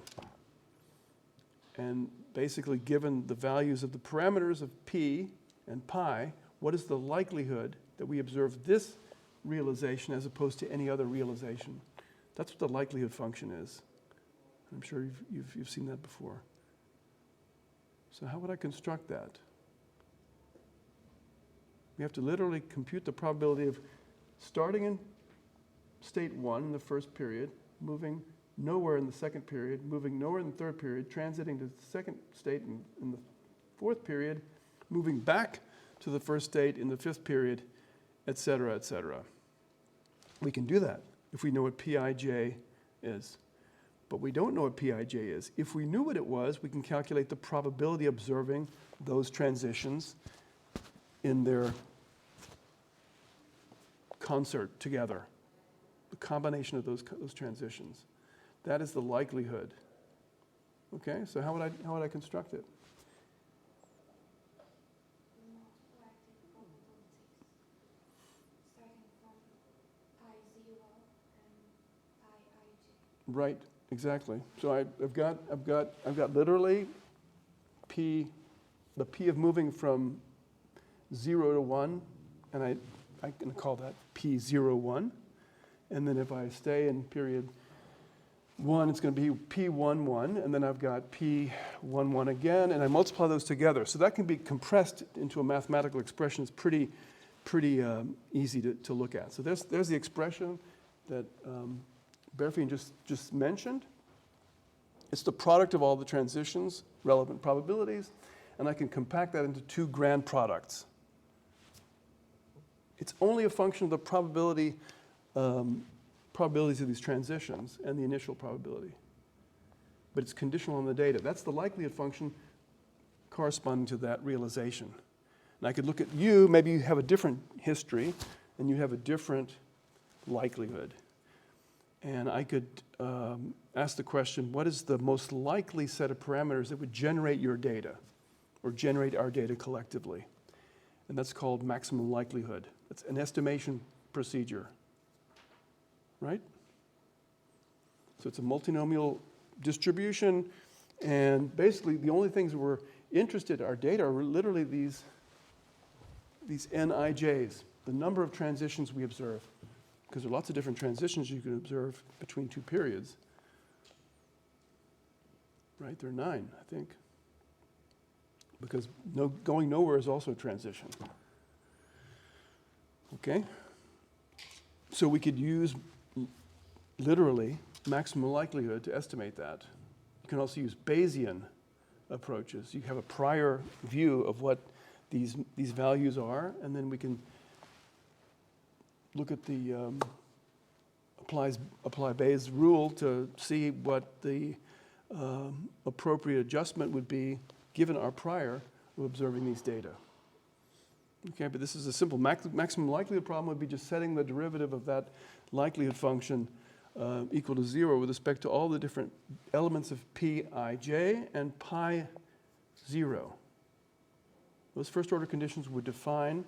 And basically, given the values of the parameters of p and pi, what is the likelihood that we observe this realization as opposed to any other realization? That's what the likelihood function is. I'm sure you've seen that before. So how would I construct that? We have to literally compute the probability of starting in state 1 in the first period, moving nowhere in the second period, moving nowhere in the third period, transiting to the second state in the fourth period, moving back to the first state in the fifth period, et cetera, et cetera. We can do that if we know what Pij is. But we don't know what Pij is. If we knew what it was, we can calculate the probability of observing those transitions in their concert together, the combination of those transitions. That is the likelihood. Okay, so how would I construct it? Right, exactly. So I've got literally P, the P of moving from 0 to 1, and I'm going to call that P01. And then if I stay in period 1, it's going to be P11, and then I've got P11 again, and I multiply those together. So that can be compressed into a mathematical expression. It's pretty easy to look at. So there's the expression that Berfien just mentioned. It's the product of all the transitions, relevant probabilities, and I can compact that into two grand products. It's only a function of the probabilities of these transitions and the initial probability. But it's conditional on the data. That's the likelihood function corresponding to that realization. And I could look at you, maybe you have a different history, and you have a different likelihood. And I could ask the question, what is the most likely set of parameters that would generate your data, or generate our data collectively? And that's called maximum likelihood. It's an estimation procedure, right? So it's a multinomial distribution, and basically the only things we're interested in our data are literally these Nijs, the number of transitions we observe, because there are lots of different transitions you can observe between two periods. Right, there are 9, I think, because going nowhere is also a transition. Okay? So we could use literally maximum likelihood to estimate that. You can also use Bayesian approaches. You have a prior view of what these values are, and then we can look at the apply Bayes' rule to see what the appropriate adjustment would be given our prior of observing these data. Okay, but this is a simple maximum likelihood problem would be just setting the derivative of that likelihood function equal to 0 with respect to all the different elements of Pij and pi 0. Those first order conditions would define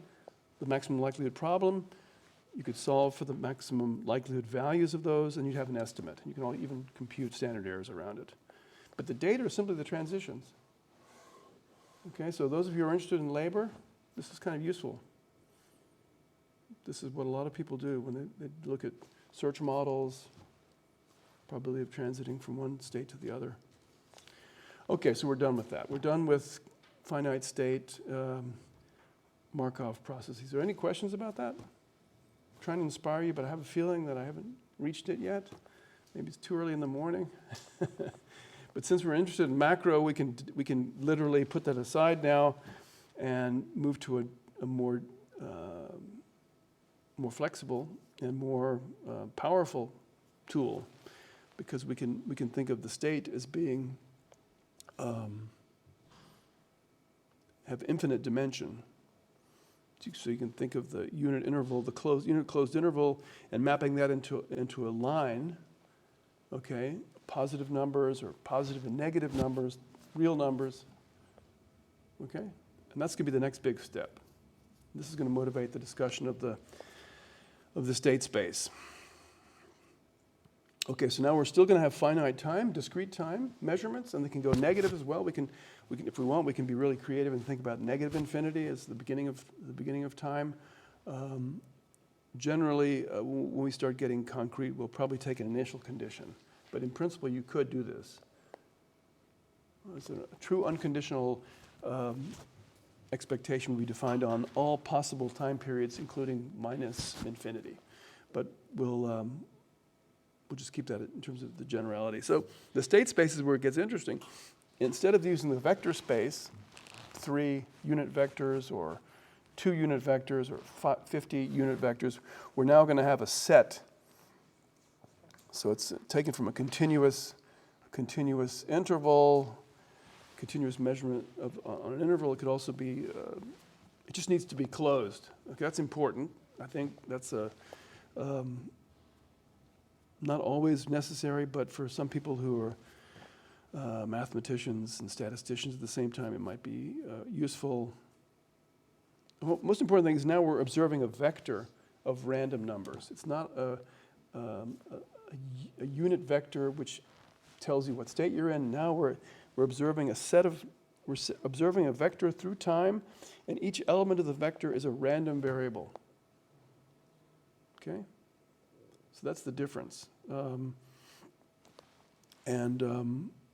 the maximum likelihood problem. You could solve for the maximum likelihood values of those, and you'd have an estimate. You can even compute standard errors around it. But the data are simply the transitions. Okay, so those of you who are interested in labor, this is kind of useful. This is what a lot of people do when they look at search models, probability of transiting from one state to the other. Okay, so we're done with that. We're done with finite state Markov processes. Are there any questions about that? I'm trying to inspire you, but I have a feeling that I haven't reached it yet. Maybe it's too early in the morning. But since we're interested in macro, we can literally put that aside now and move to a more flexible and more powerful tool, because we can think of the state as being have infinite dimension. So you can think of the unit interval, the unit closed interval, and mapping that into a line. Okay, positive numbers or positive and negative numbers, real numbers. Okay, and that's going to be the next big step. This is going to motivate the discussion of the state space. Okay, so now we're still going to have finite time, discrete time measurements, and they can go negative as well. We can, if we want, we can be really creative and think about negative infinity as the beginning of time. Generally, when we start getting concrete, we'll probably take an initial condition. But in principle, you could do this. It's a true unconditional expectation will be defined on all possible time periods, including minus infinity. But we'll just keep that in terms of the generality. So the state space is where it gets interesting. Instead of using the vector space, 3 unit vectors or 2 unit vectors or 50 unit vectors, we're now going to have a set. So it's taken from a continuous interval, continuous measurement on an interval. It could also be, it just needs to be closed. Okay, that's important. I think that's not always necessary, but for some people who are mathematicians and statisticians at the same time, it might be useful. The most important thing is now we're observing a vector of random numbers. It's not a unit vector which tells you what state you're in. Now we're observing observing a vector through time, and each element of the vector is a random variable. Okay? So that's the difference.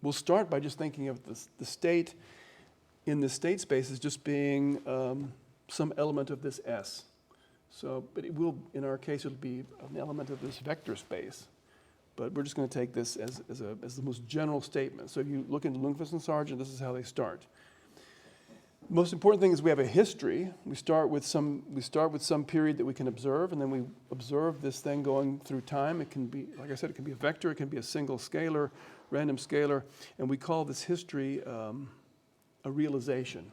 We'll start by just thinking of the state in the state space as just being some element of this S. So, but it will, in our case, it'll be an element of this vector space. But we're just going to take this as the most general statement. So if you look into Lundqvist and Sargent, this is how they start. The most important thing is we have a history. We start with some period that we can observe, and then we observe this thing going through time. It can be, like I said, it can be a vector, it can be a single scalar, random scalar, and we call this history a realization.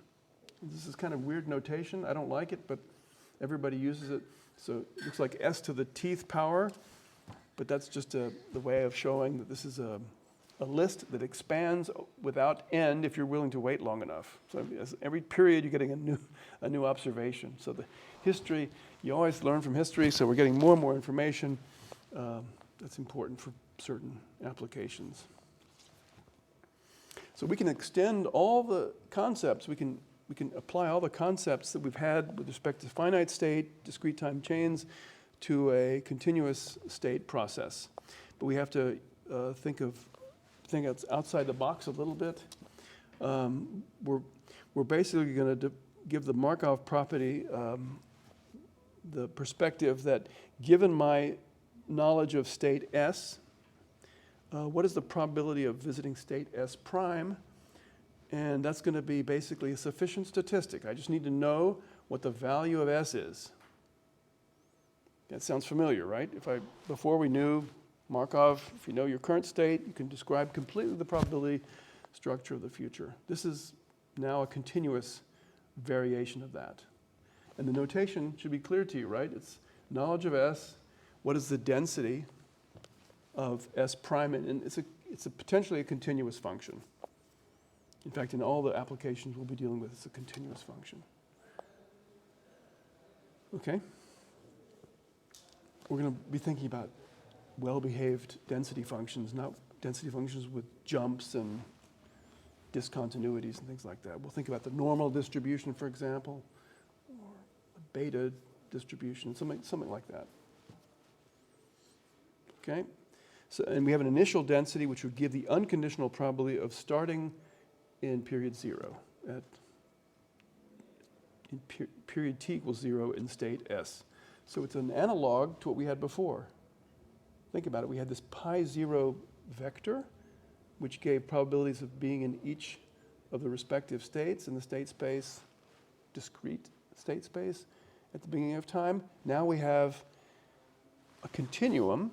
This is kind of weird notation. I don't like it, but everybody uses it. So it looks like S to the teeth power, but that's just the way of showing that this is a list that expands without end if you're willing to wait long enough. So every period you're getting a new observation. So the history, you always learn from history, so we're getting more and more information. That's important for certain applications. So we can extend all the concepts, we can apply all the concepts that we've had with respect to finite state, discrete time chains, to a continuous state process. But we have to think outside the box a little bit. We're basically going to give the Markov property the perspective that given my knowledge of state S, what is the probability of visiting state S prime? And that's going to be basically a sufficient statistic. I just need to know what the value of S is. That sounds familiar, right? Before we knew Markov, if you know your current state, you can describe completely the probability structure of the future. This is now a continuous variation of that. And the notation should be clear to you, right? It's knowledge of S, what is the density of S prime, and it's potentially a continuous function. In fact, in all the applications we'll be dealing with, it's a continuous function. Okay? We're going to be thinking about well-behaved density functions, not density functions with jumps and discontinuities and things like that. We'll think about the normal distribution, for example, or a beta distribution, something like that. Okay? So, and we have an initial density which would give the unconditional probability of starting in period 0, period t equals 0 in state S. So it's an analog to what we had before. Think about it. We had this pi0 vector, which gave probabilities of being in each of the respective states in the state space, discrete state space, at the beginning of time. Now we have a continuum,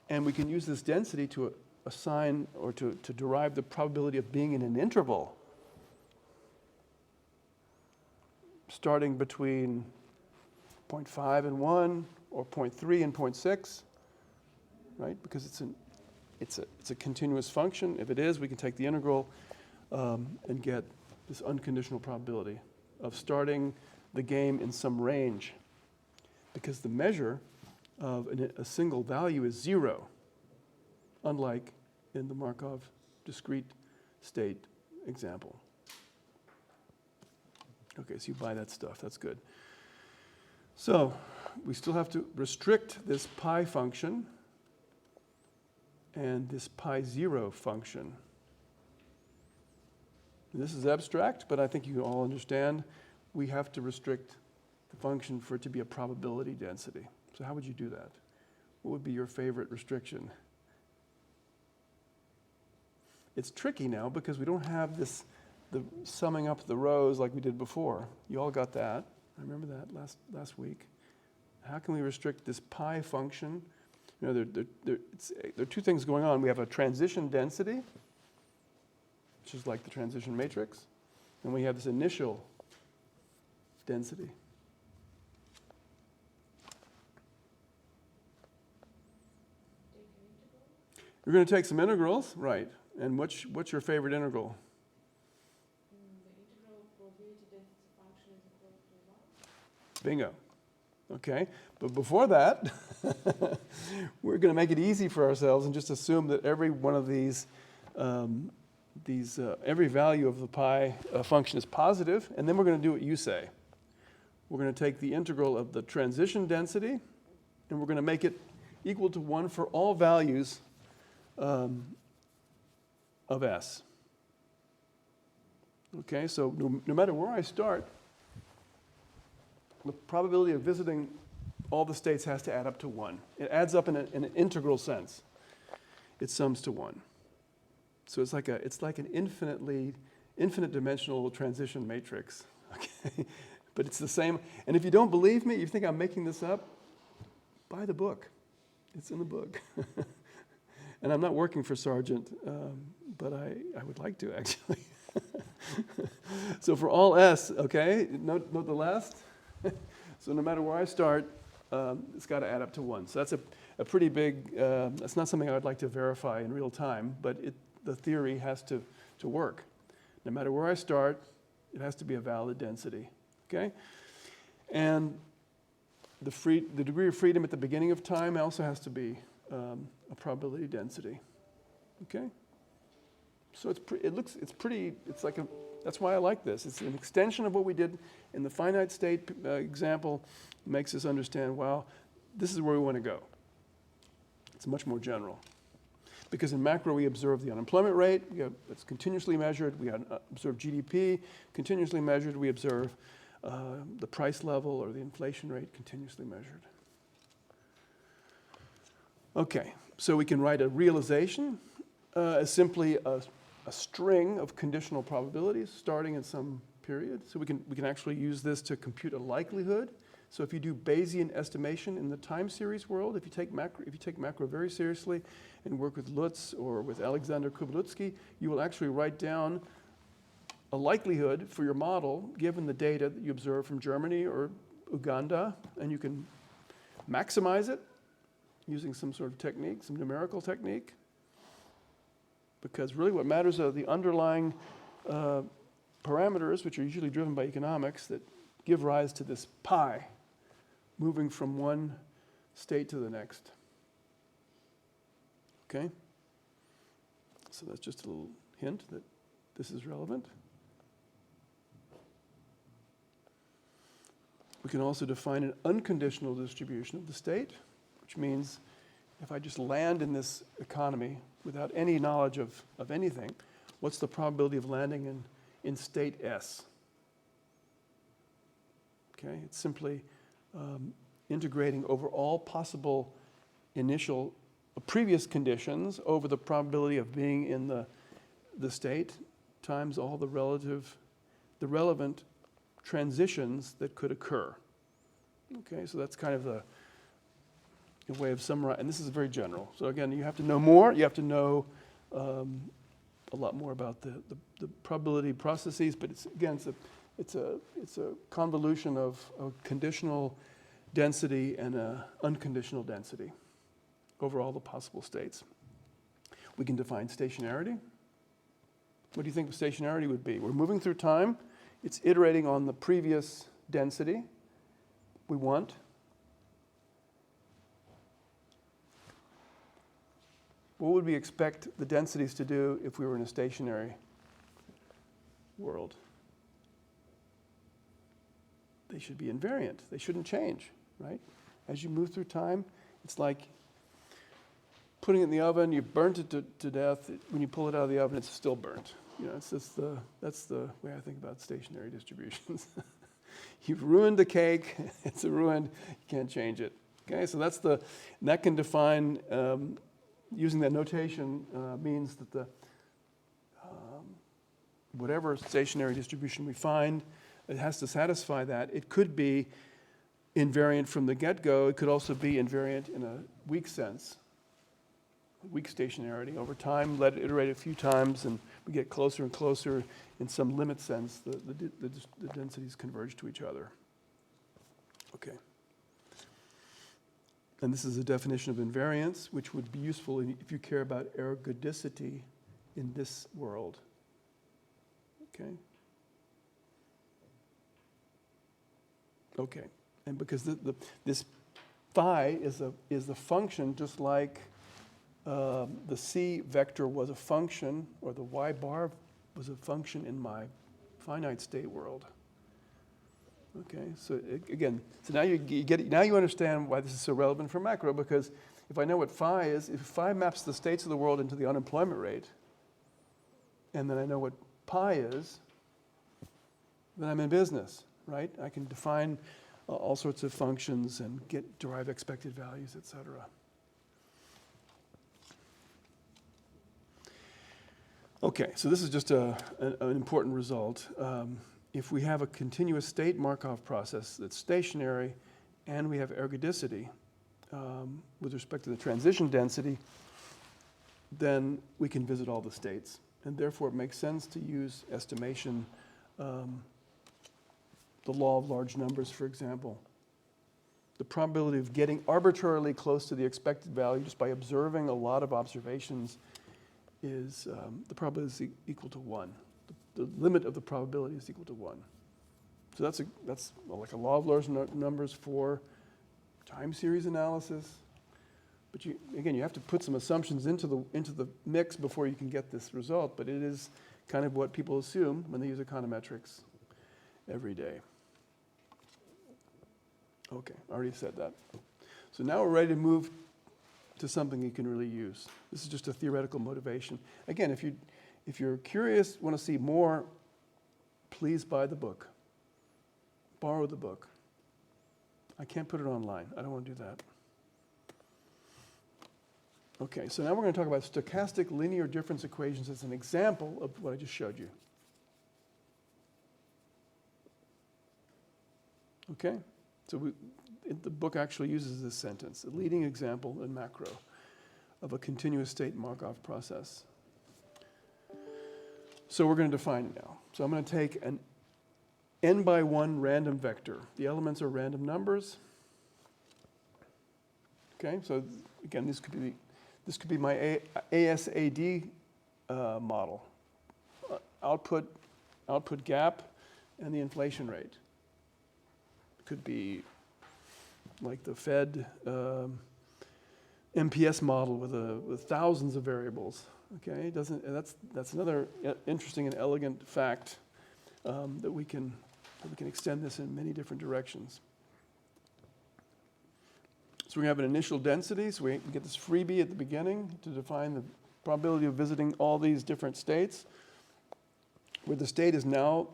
and we can use this density to assign or to derive the probability of being in an interval starting between 0.5 and 1 or 0.3 and 0.6, right? Because it's a continuous function. If it is, we can take the integral and get this unconditional probability of starting the game in some range, because the measure of a single value is 0, unlike in the Markov discrete state example. Okay, so you buy that stuff, that's good. So we still have to restrict this pi function and this pi0 function. And this is abstract, but I think you all understand we have to restrict the function for it to be a probability density. So how would you do that? What would be your favorite restriction? It's tricky now because we don't have the summing up the rows like we did before. You all got that. I remember that last week. How can we restrict this pi function? You know, there are two things going on. We have a transition density, which is like the transition matrix, and we have this initial density. We're going to take some integrals, right? And what's your favorite integral? The integral probability density function is equal to 1. Bingo. Okay, but before that, we're going to make it easy for ourselves and just assume that every one of these every value of the pi function is positive, and then we're going to do what you say. We're going to take the integral of the transition density, and we're going to make it equal to 1 for all values of S. Okay, so no matter where I start, the probability of visiting all the states has to add up to 1. It adds up in an integral sense. It sums to 1. So it's like an infinite dimensional transition matrix. Okay, but it's the same. And if you don't believe me, you think I'm making this up, buy the book. It's in the book. And I'm not working for Sargent, but I would like to actually. So for all S, okay, note the last. So no matter where I start, it's got to add up to 1. So that's a pretty big, that's not something I would like to verify in real time, but the theory has to work. No matter where I start, it has to be a valid density, okay? And the degree of freedom at the beginning of time also has to be a probability density, okay? So that's why I like this. It's an extension of what we did in the finite state example. It makes us understand, wow, this is where we want to go. It's much more general. Because in macro, we observe the unemployment rate. It's continuously measured. We observe GDP, continuously measured. We observe the price level or the inflation rate, continuously measured. Okay, so we can write a realization as simply a string of conditional probabilities starting in some period. So we can actually use this to compute a likelihood. So if you do Bayesian estimation in the time series world, if you take macro very seriously and work with Lutz or with Alexander Kublutsky, you will actually write down a likelihood for your model given the data that you observe from Germany or Uganda, and you can maximize it using some sort of technique, some numerical technique. Because really what matters are the underlying parameters, which are usually driven by economics, that give rise to this pi moving from one state to the next. Okay? So that's just a little hint that this is relevant. We can also define an unconditional distribution of the state, which means if I just land in this economy without any knowledge of anything, what's the probability of landing in state S? Okay, it's simply integrating over all possible initial previous conditions over the probability of being in the state times all the relevant transitions that could occur. Okay, so that's kind of the way of summarizing, and this is very general. So again, you have to know more. You have to know a lot more about the probability processes. But it's a convolution of a conditional density and an unconditional density over all the possible states. We can define stationarity. What do you think stationarity would be? We're moving through time. It's iterating on the previous density we want. What would we expect the densities to do if we were in a stationary world? They should be invariant. They shouldn't change, right? As you move through time, it's like putting it in the oven. You burnt it to death. When you pull it out of the oven, it's still burnt. You know, that's the way I think about stationary distributions. You've ruined the cake. It's a ruin. You can't change it. Okay, so that can define. Using that notation means that whatever stationary distribution we find, it has to satisfy that. It could be invariant from the get-go. It could also be invariant in a weak sense, weak stationarity. Over time, let it iterate a few times, and we get closer and closer in some limit sense. The densities converge to each other. Okay. And this is a definition of invariance, which would be useful if you care about ergodicity in this world. Okay? Okay. And because this phi is a function just like the C vector was a function, or the Y bar was a function in my finite state world. Okay, so again, so now now you understand why this is so relevant for macro, because if I know what phi is, if phi maps the states of the world into the unemployment rate, and then I know what pi is, then I'm in business, right? I can define all sorts of functions and derive expected values, et cetera. Okay, so this is just an important result. If we have a continuous state Markov process that's stationary and we have ergodicity with respect to the transition density, then we can visit all the states. And therefore, it makes sense to use estimation, the law of large numbers, for example. The probability of getting arbitrarily close to the expected value just by observing a lot of observations is the probability is equal to 1. The limit of the probability is equal to 1. So that's like a law of large numbers for time series analysis. But again, you have to put some assumptions into the mix before you can get this result. But it is kind of what people assume when they use econometrics every day. Okay, I already said that. So now we're ready to move to something you can really use. This is just a theoretical motivation. Again, if you're curious, want to see more, please buy the book. Borrow the book. I can't put it online. I don't want to do that. Okay, so now we're going to talk about stochastic linear difference equations as an example of what I just showed you. Okay, so the book actually uses this sentence, a leading example in macro of a continuous state Markov process. So we're going to define it now. So I'm going to take an n by 1 random vector. The elements are random numbers. Okay, so again, this could be my ASAD model. Output gap and the inflation rate. It could be like the Fed MPS model with thousands of variables. Okay, that's another interesting and elegant fact that we can extend this in many different directions. So we have an initial density, so we get this freebie at the beginning to define the probability of visiting all these different states, where the state is now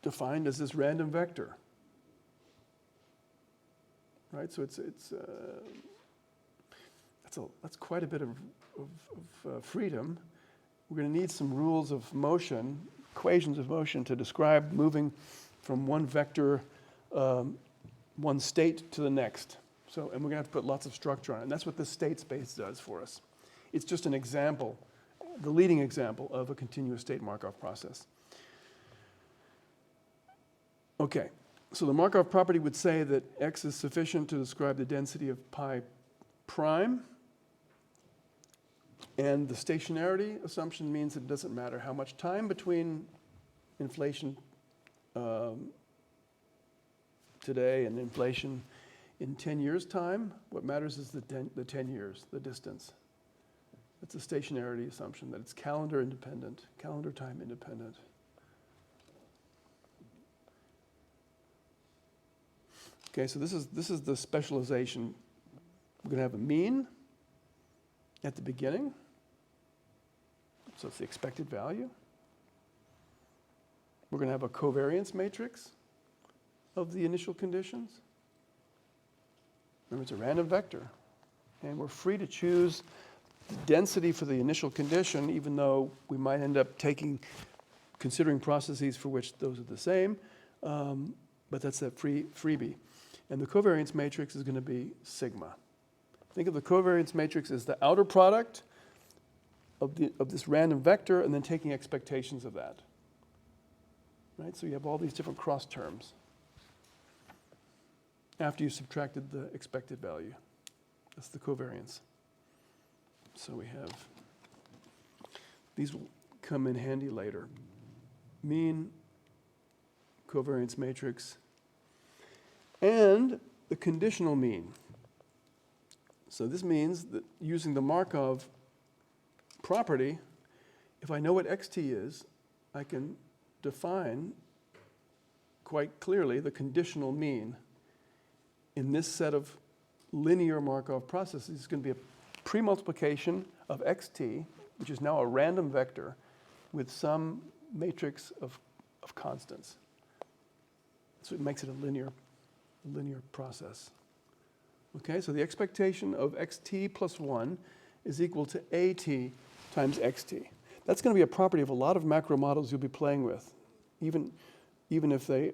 defined as this random vector. Right, so that's quite a bit of freedom. We're going to need some rules of motion, equations of motion to describe moving from one vector, one state to the next. So, and we're going to have to put lots of structure on it. And that's what the state space does for us. It's just an example, the leading example of a continuous state Markov process. Okay, so the Markov property would say that X is sufficient to describe the density of pi prime. And the stationarity assumption means it doesn't matter how much time between inflation today and inflation in 10 years' time. What matters is the 10 years, the distance. It's a stationarity assumption that it's calendar independent, calendar time independent. Okay, so this is the specialization. We're going to have a mean at the beginning. So it's the expected value. We're going to have a covariance matrix of the initial conditions. Remember, it's a random vector. And we're free to choose the density for the initial condition, even though we might end up considering processes for which those are the same. But that's that freebie. And the covariance matrix is going to be sigma. Think of the covariance matrix as the outer product of this random vector and then taking expectations of that. Right? So you have all these different cross terms after you've subtracted the expected value. That's the covariance. So we have, these will come in handy later. Mean, covariance matrix, and the conditional mean. So this means that using the Markov property, if I know what xt is, I can define quite clearly the conditional mean in this set of linear Markov processes. It's going to be a pre-multiplication of xt, which is now a random vector, with some matrix of constants. So it makes it a linear process. Okay, so the expectation of xt plus 1 is equal to at times xt. That's going to be a property of a lot of macro models you'll be playing with, even if they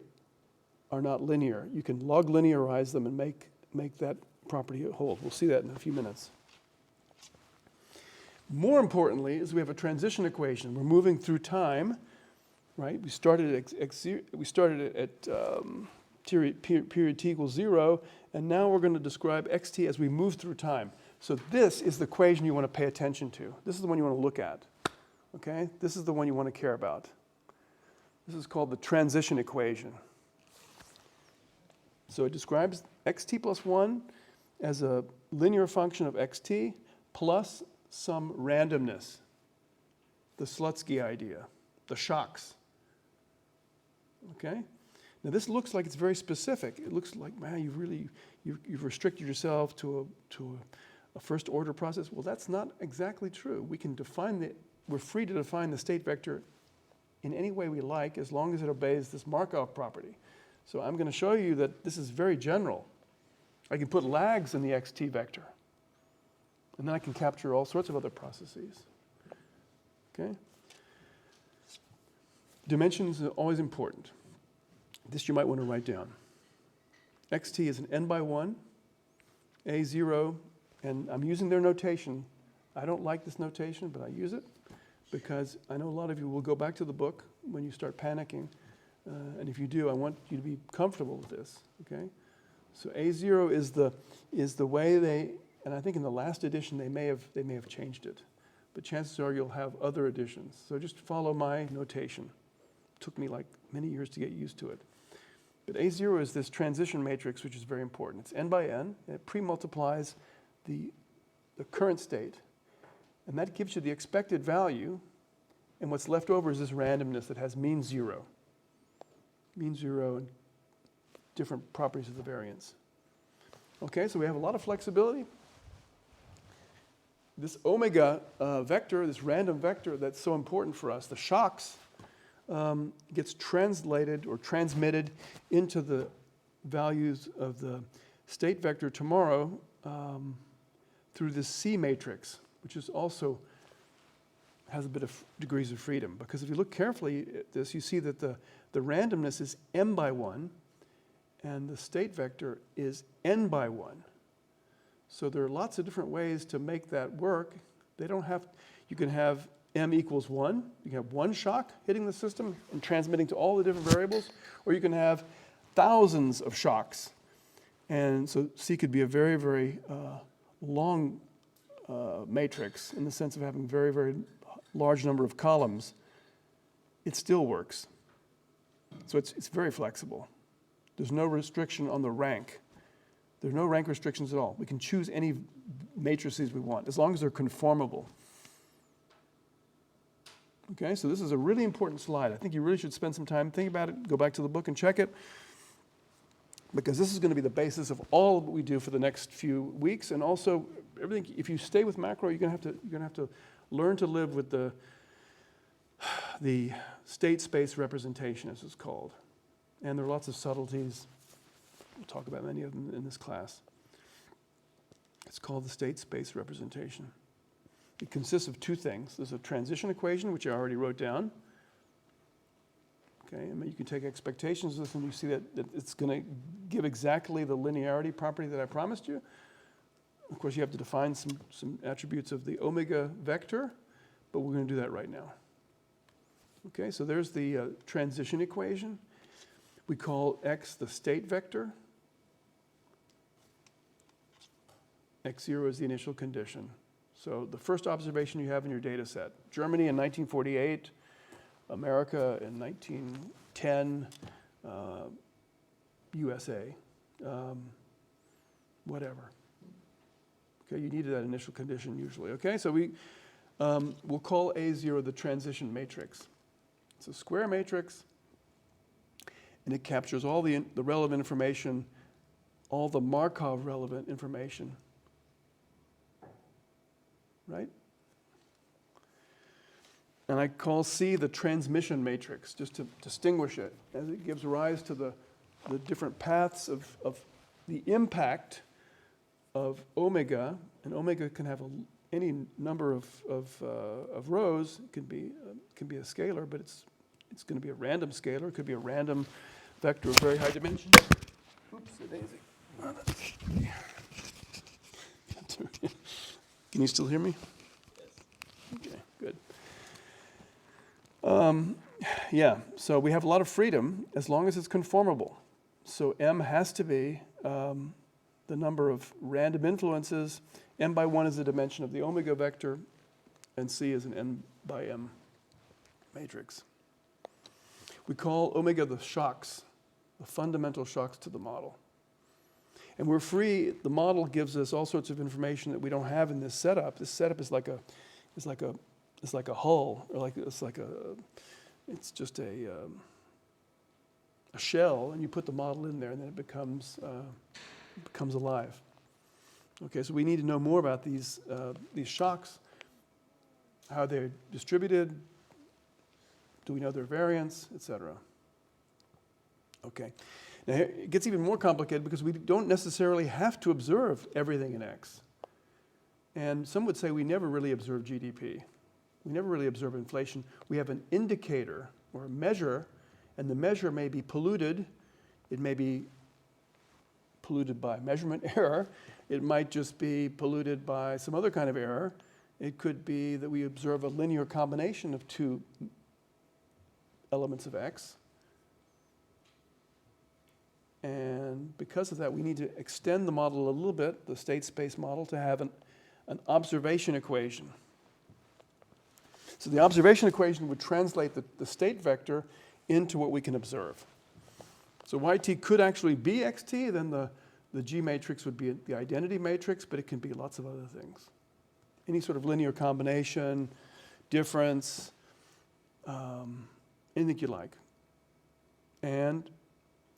are not linear. You can log linearize them and make that property hold. We'll see that in a few minutes. More importantly is we have a transition equation. We're moving through time, right? We started at period t equals 0, and now we're going to describe xt as we move through time. So this is the equation you want to pay attention to. This is the one you want to look at. Okay? This is the one you want to care about. This is called the transition equation. So it describes xt plus 1 as a linear function of xt plus some randomness. The Slutsky idea, the shocks. Okay? Now this looks like it's very specific. It looks like, man, you've restricted yourself to a first order process. Well, that's not exactly true. We're free to define the state vector in any way we like as long as it obeys this Markov property. So I'm going to show you that this is very general. I can put lags in the xt vector. And then I can capture all sorts of other processes. Okay? Dimensions are always important. This you might want to write down. xt is an n by 1, a0, and I'm using their notation. I don't like this notation, but I use it because I know a lot of you will go back to the book when you start panicking. And if you do, I want you to be comfortable with this. Okay? So a0 is the way they, and I think in the last edition they may have changed it. But chances are you'll have other editions. So just follow my notation. It took me like many years to get used to it. But A0 is this transition matrix, which is very important. It's n by n, and it pre-multiplies the current state. And that gives you the expected value, and what's left over is this randomness that has mean 0. Mean 0 and different properties of the variance. Okay, so we have a lot of flexibility. This omega vector, this random vector that's so important for us, the shocks, gets translated or transmitted into the values of the state vector tomorrow through this C matrix, which is also has a bit of degrees of freedom. Because if you look carefully at this, you see that the randomness is m by 1, and the state vector is n by 1. So there are lots of different ways to make that work. You can have m equals 1. You can have one shock hitting the system and transmitting to all the different variables, or you can have thousands of shocks. And so C could be a very, very long matrix in the sense of having very, very large number of columns. It still works. So it's very flexible. There's no restriction on the rank. There are no rank restrictions at all. We can choose any matrices we want, as long as they're conformable. Okay, so this is a really important slide. I think you really should spend some time thinking about it, go back to the book and check it, because this is going to be the basis of all of what we do for the next few weeks, and also everything. If you stay with macro, you're going to have to learn to live with the state space representation, as it's called. And there are lots of subtleties. We'll talk about many of them in this class. It's called the state space representation. It consists of two things. There's a transition equation, which I already wrote down. Okay, and you can take expectations of this, and you see that it's going to give exactly the linearity property that I promised you. Of course, you have to define some attributes of the omega vector, but we're going to do that right now. Okay, so there's the transition equation. We call x the state vector. x0 is the initial condition. So the first observation you have in your data set, Germany in 1948, America in 1910, USA, whatever. Okay, you needed that initial condition usually. Okay, so we'll call A0 the transition matrix. It's a square matrix, and it captures all the relevant information, all the Markov relevant information, right? And I call C the transmission matrix, just to distinguish it, as it gives rise to the different paths of the impact of omega, and omega can have any number of rows. It can be a scalar, but it's going to be a random scalar. It could be a random vector of very high dimension. Oops, daisy. Can you still hear me? Yes. Okay, good. Yeah, so we have a lot of freedom as long as it's conformable. So M has to be the number of random influences. M by 1 is the dimension of the omega vector, and C is an N by M matrix. We call omega the shocks, the fundamental shocks to the model. And we're free. The model gives us all sorts of information that we don't have in this setup. This setup is like a hull, or it's just a shell, and you put the model in there, and then it becomes alive. Okay, so we need to know more about these shocks, how they're distributed, do we know their variance, etc. Okay, now it gets even more complicated because we don't necessarily have to observe everything in X. And some would say we never really observe GDP. We never really observe inflation. We have an indicator or a measure, and the measure may be polluted. It may be polluted by measurement error. It might just be polluted by some other kind of error. It could be that we observe a linear combination of two elements of X. And because of that, we need to extend the model a little bit, the state space model, to have an observation equation. So the observation equation would translate the state vector into what we can observe. So YT could actually be XT, then the G matrix would be the identity matrix, but it can be lots of other things. Any sort of linear combination, difference, anything you like. And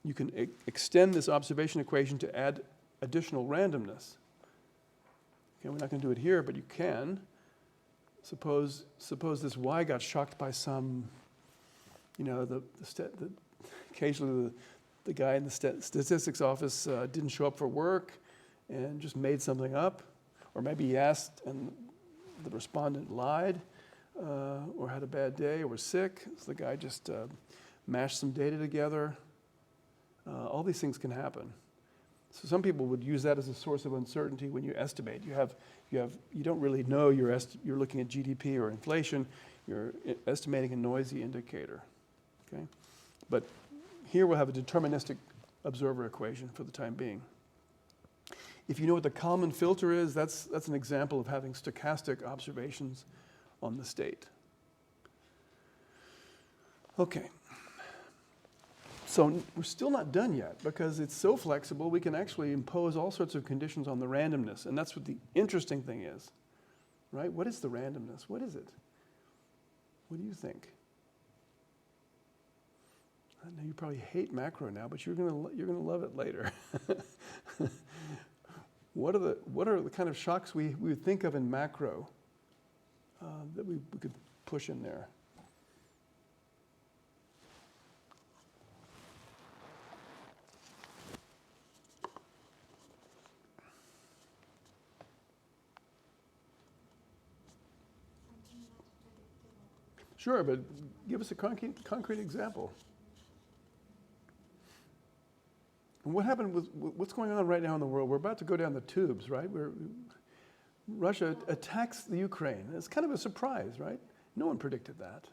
you can extend this observation equation to add additional randomness. Okay, we're not going to do it here, but you can. Suppose this Y got shocked by some, occasionally the guy in the statistics office didn't show up for work and just made something up, or maybe he asked and the respondent lied, or had a bad day, or was sick, so the guy just mashed some data together. All these things can happen. So some people would use that as a source of uncertainty when you estimate. You don't really know you're looking at GDP or inflation. You're estimating a noisy indicator. Okay, but here we'll have a deterministic observer equation for the time being. If you know what the Kalman filter is, that's an example of having stochastic observations on the state. Okay. So we're still not done yet because it's so flexible we can actually impose all sorts of conditions on the randomness, and that's what the interesting thing is, right? What is the randomness? What is it? What do you think? I know you probably hate macro now, but you're gonna love it later. What are the kind of shocks we would think of in macro that we could push in there? Sure, but give us a concrete example. And what happened with what's going on right now in the world? We're about to go down the tubes, right? Russia attacks the Ukraine. It's kind of a surprise, right? No one predicted that.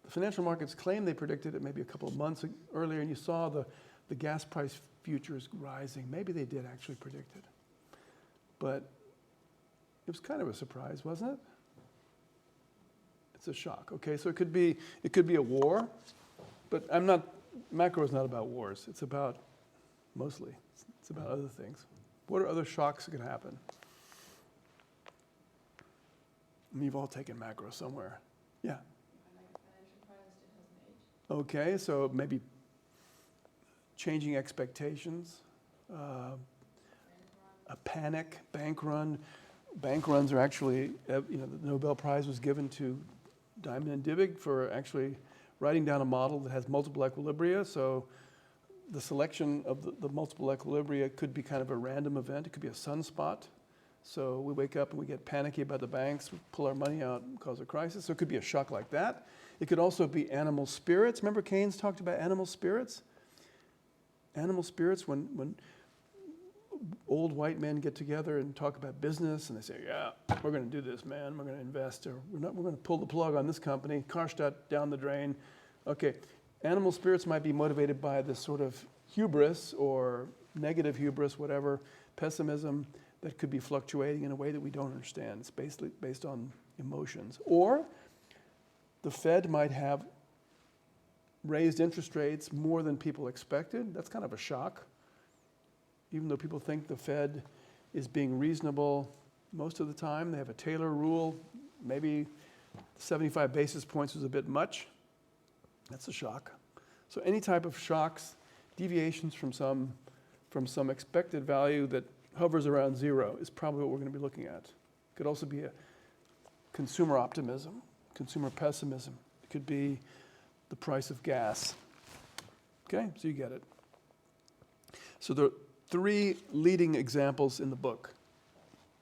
The financial markets claim they predicted it maybe a couple of months earlier, and you saw the gas price futures rising. Maybe they did actually predict it. But it was kind of a surprise, wasn't it? It's a shock. Okay, so it could be a war, but macro is not about wars. It's about, mostly, it's about other things. What are other shocks that can happen? You've all taken macro somewhere. Yeah. Like a financial crisis 2008. Okay, so maybe changing expectations, a panic, bank run. Bank runs are actually, the Nobel Prize was given to Diamond and Dybvig for actually writing down a model that has multiple equilibria. So the selection of the multiple equilibria could be kind of a random event. It could be a sunspot. So we wake up and we get panicky about the banks, we pull our money out and cause a crisis. So it could be a shock like that. It could also be animal spirits. Remember Keynes talked about animal spirits? Animal spirits, when old white men get together and talk about business and they say, yeah, we're going to do this, man. We're going to invest, or we're going to pull the plug on this company. Karstadt down the drain. Okay, animal spirits might be motivated by this sort of hubris or negative hubris, whatever, pessimism that could be fluctuating in a way that we don't understand. It's basically based on emotions. Or the Fed might have raised interest rates more than people expected. That's kind of a shock. Even though people think the Fed is being reasonable most of the time, they have a Taylor rule. Maybe 75 basis points was a bit much. That's a shock. So any type of shocks, deviations from some expected value that hovers around zero is probably what we're going to be looking at. It could also be a consumer optimism, consumer pessimism. It could be the price of gas. Okay, so you get it. So there are 3 leading examples in the book,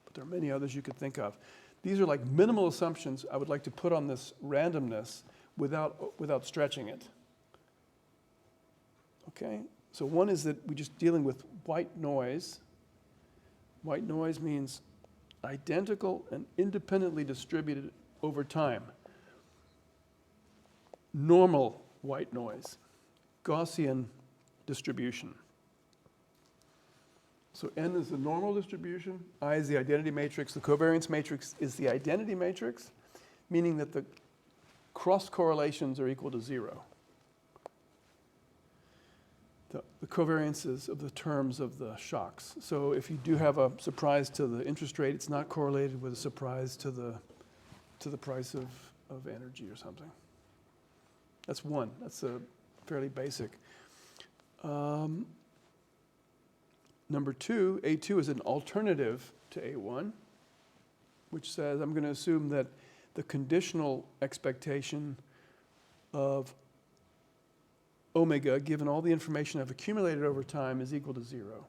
but there are many others you could think of. These are like minimal assumptions I would like to put on this randomness without stretching it. Okay, so one is that we're just dealing with white noise. White noise means identical and independently distributed over time. Normal white noise, Gaussian distribution. So N is the normal distribution, I is the identity matrix, the covariance matrix is the identity matrix, meaning that the cross correlations are equal to 0. The covariances of the terms of the shocks. So if you do have a surprise to the interest rate, it's not correlated with a surprise to the price of energy or something. That's one. That's a fairly basic. Number 2, A2 is an alternative to A1, which says I'm going to assume that the conditional expectation of omega, given all the information I've accumulated over time, is equal to 0.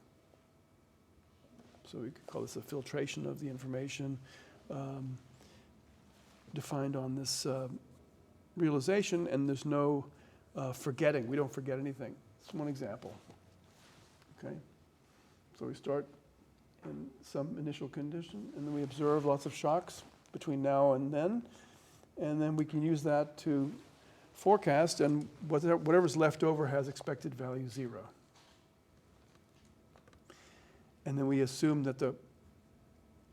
So we could call this a filtration of the information defined on this realization, and there's no forgetting. We don't forget anything. It's one example. Okay? So we start in some initial condition, and then we observe lots of shocks between now and then we can use that to forecast, and whatever's left over has expected value 0. And then we assume that the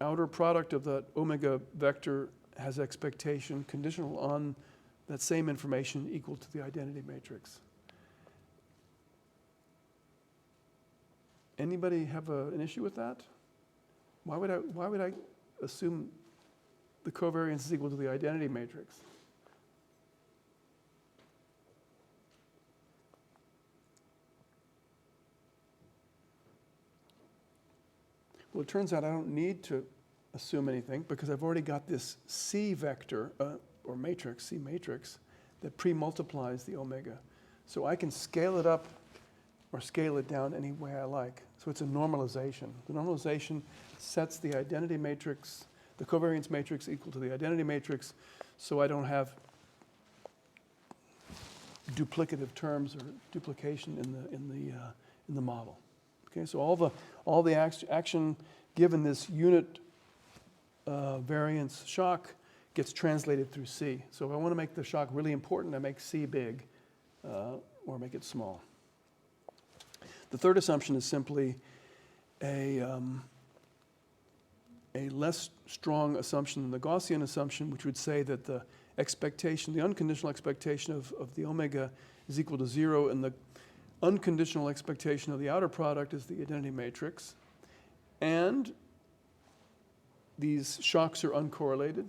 outer product of the omega vector has expectation conditional on that same information equal to the identity matrix. Anybody have an issue with that? Why would I assume the covariance is equal to the identity matrix? Well, it turns out I don't need to assume anything because I've already got this C vector, or matrix, C matrix, that pre-multiplies the omega. So I can scale it up or scale it down any way I like. So it's a normalization. The normalization sets the identity matrix, the covariance matrix equal to the identity matrix, so I don't have duplicative terms or duplication in the model. Okay, so all the action given this unit variance shock gets translated through C. So if I want to make the shock really important, I make C big or make it small. The third assumption is simply a less strong assumption than the Gaussian assumption, which would say that the expectation, the unconditional expectation of the omega is equal to 0, and the unconditional expectation of the outer product is the identity matrix. And these shocks are uncorrelated.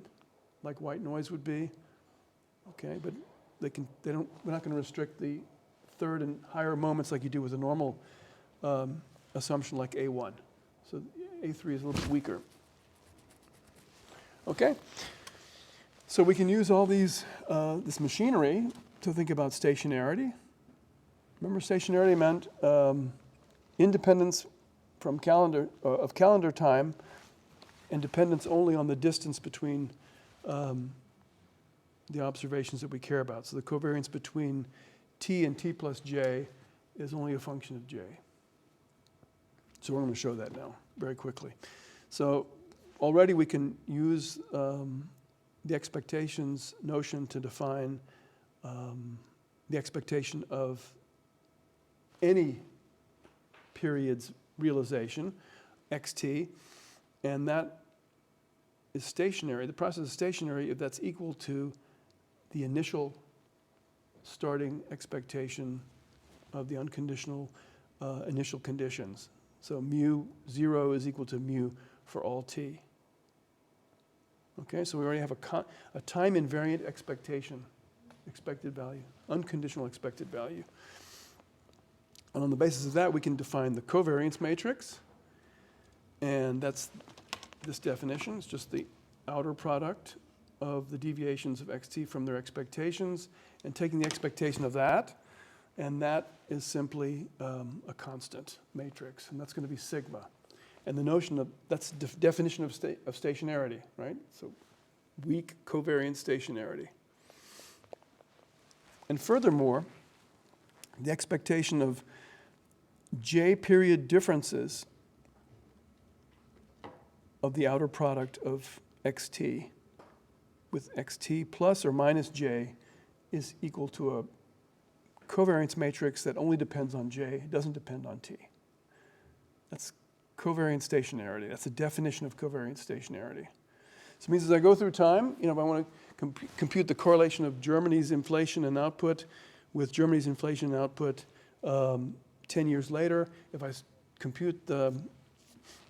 like white noise would be. Okay, but we're not going to restrict the third and higher moments like you do with a normal assumption like A1. So A3 is a little bit weaker. Okay, so we can use all these, this machinery to think about stationarity. Remember, stationarity meant independence from of calendar time and dependence only on the distance between the observations that we care about. So the covariance between t and t plus j is only a function of j. So we're going to show that now very quickly. So already we can use the expectations notion to define the expectation of any period's realization, xt, and that is stationary. The process is stationary if that's equal to the initial starting expectation of the unconditional initial conditions. So mu 0 is equal to mu for all t. Okay, so we already have a time invariant expectation, expected value, unconditional expected value. And on the basis of that, we can define the covariance matrix. And that's this definition. It's just the outer product of the deviations of xt from their expectations and taking the expectation of that. And that is simply a constant matrix. And that's going to be sigma. And the notion of, that's the definition of stationarity, right? So weak covariant stationarity. And furthermore, the expectation of j period differences of the outer product of xt with xt plus or minus j is equal to a covariance matrix that only depends on j, it doesn't depend on t. That's covariant stationarity. That's the definition of covariant stationarity. So it means as I go through time, if I want to compute the correlation of Germany's inflation and output with Germany's inflation and output 10 years later, if I compute the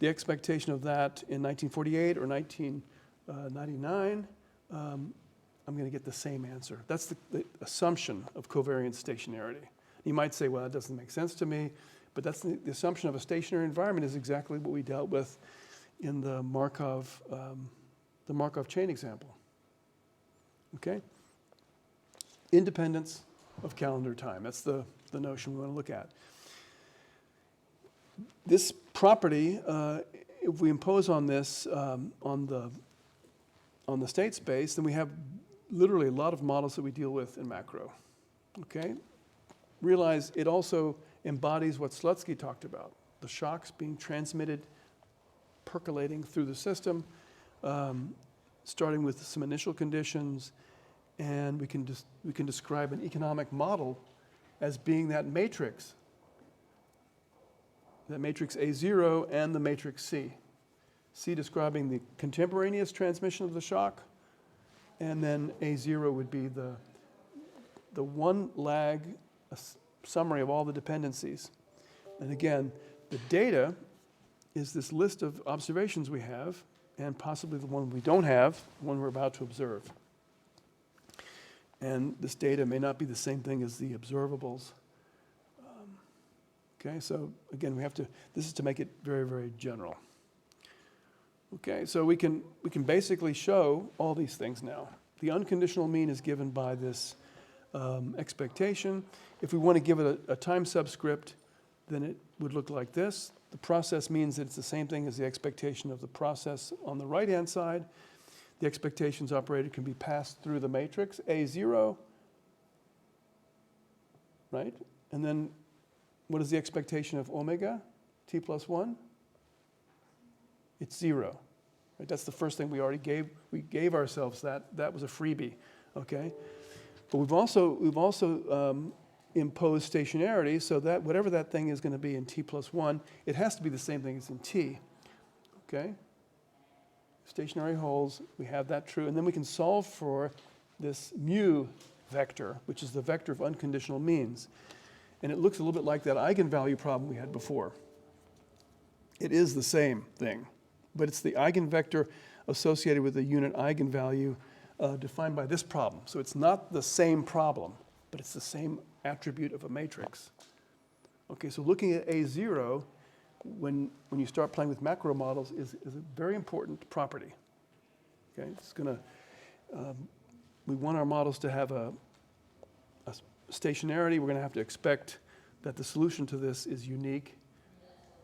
expectation of that in 1948 or 1999, I'm going to get the same answer. That's the assumption of covariant stationarity. You might say, well, that doesn't make sense to me, but that's the assumption of a stationary environment is exactly what we dealt with in the Markov chain example. Okay? Independence of calendar time. That's the notion we want to look at. This property, if we impose on this on the state space, then we have literally a lot of models that we deal with in macro. Okay? Realize it also embodies what Slutsky talked about, the shocks being transmitted, percolating through the system, starting with some initial conditions, and we can describe an economic model as being that matrix A0 and the matrix C. C describing the contemporaneous transmission of the shock, and then A0 would be the one lag summary of all the dependencies. And again, the data is this list of observations we have, and possibly the one we don't have, the one we're about to observe. And this data may not be the same thing as the observables. Okay, so again, this is to make it very, very general. Okay, so we can basically show all these things now. The unconditional mean is given by this expectation. If we want to give it a time subscript, then it would look like this. The process means that it's the same thing as the expectation of the process on the right-hand side. The expectations operator can be passed through the matrix, A0, right? And then what is the expectation of omega, t plus 1? It's 0. Right? That's the first thing we already gave. We gave ourselves that. That was a freebie, okay? But we've also imposed stationarity so that whatever that thing is going to be in t plus 1, it has to be the same thing as in t, okay? Stationary holes, we have that true. And then we can solve for this mu vector, which is the vector of unconditional means. And it looks a little bit like that eigenvalue problem we had before. It is the same thing, but it's the eigenvector associated with the unit eigenvalue defined by this problem. So it's not the same problem, but it's the same attribute of a matrix. Okay, so looking at A0, when you start playing with macro models, is a very important property. Okay, it's going to, we want our models to have a stationarity. We're going to have to expect that the solution to this is unique,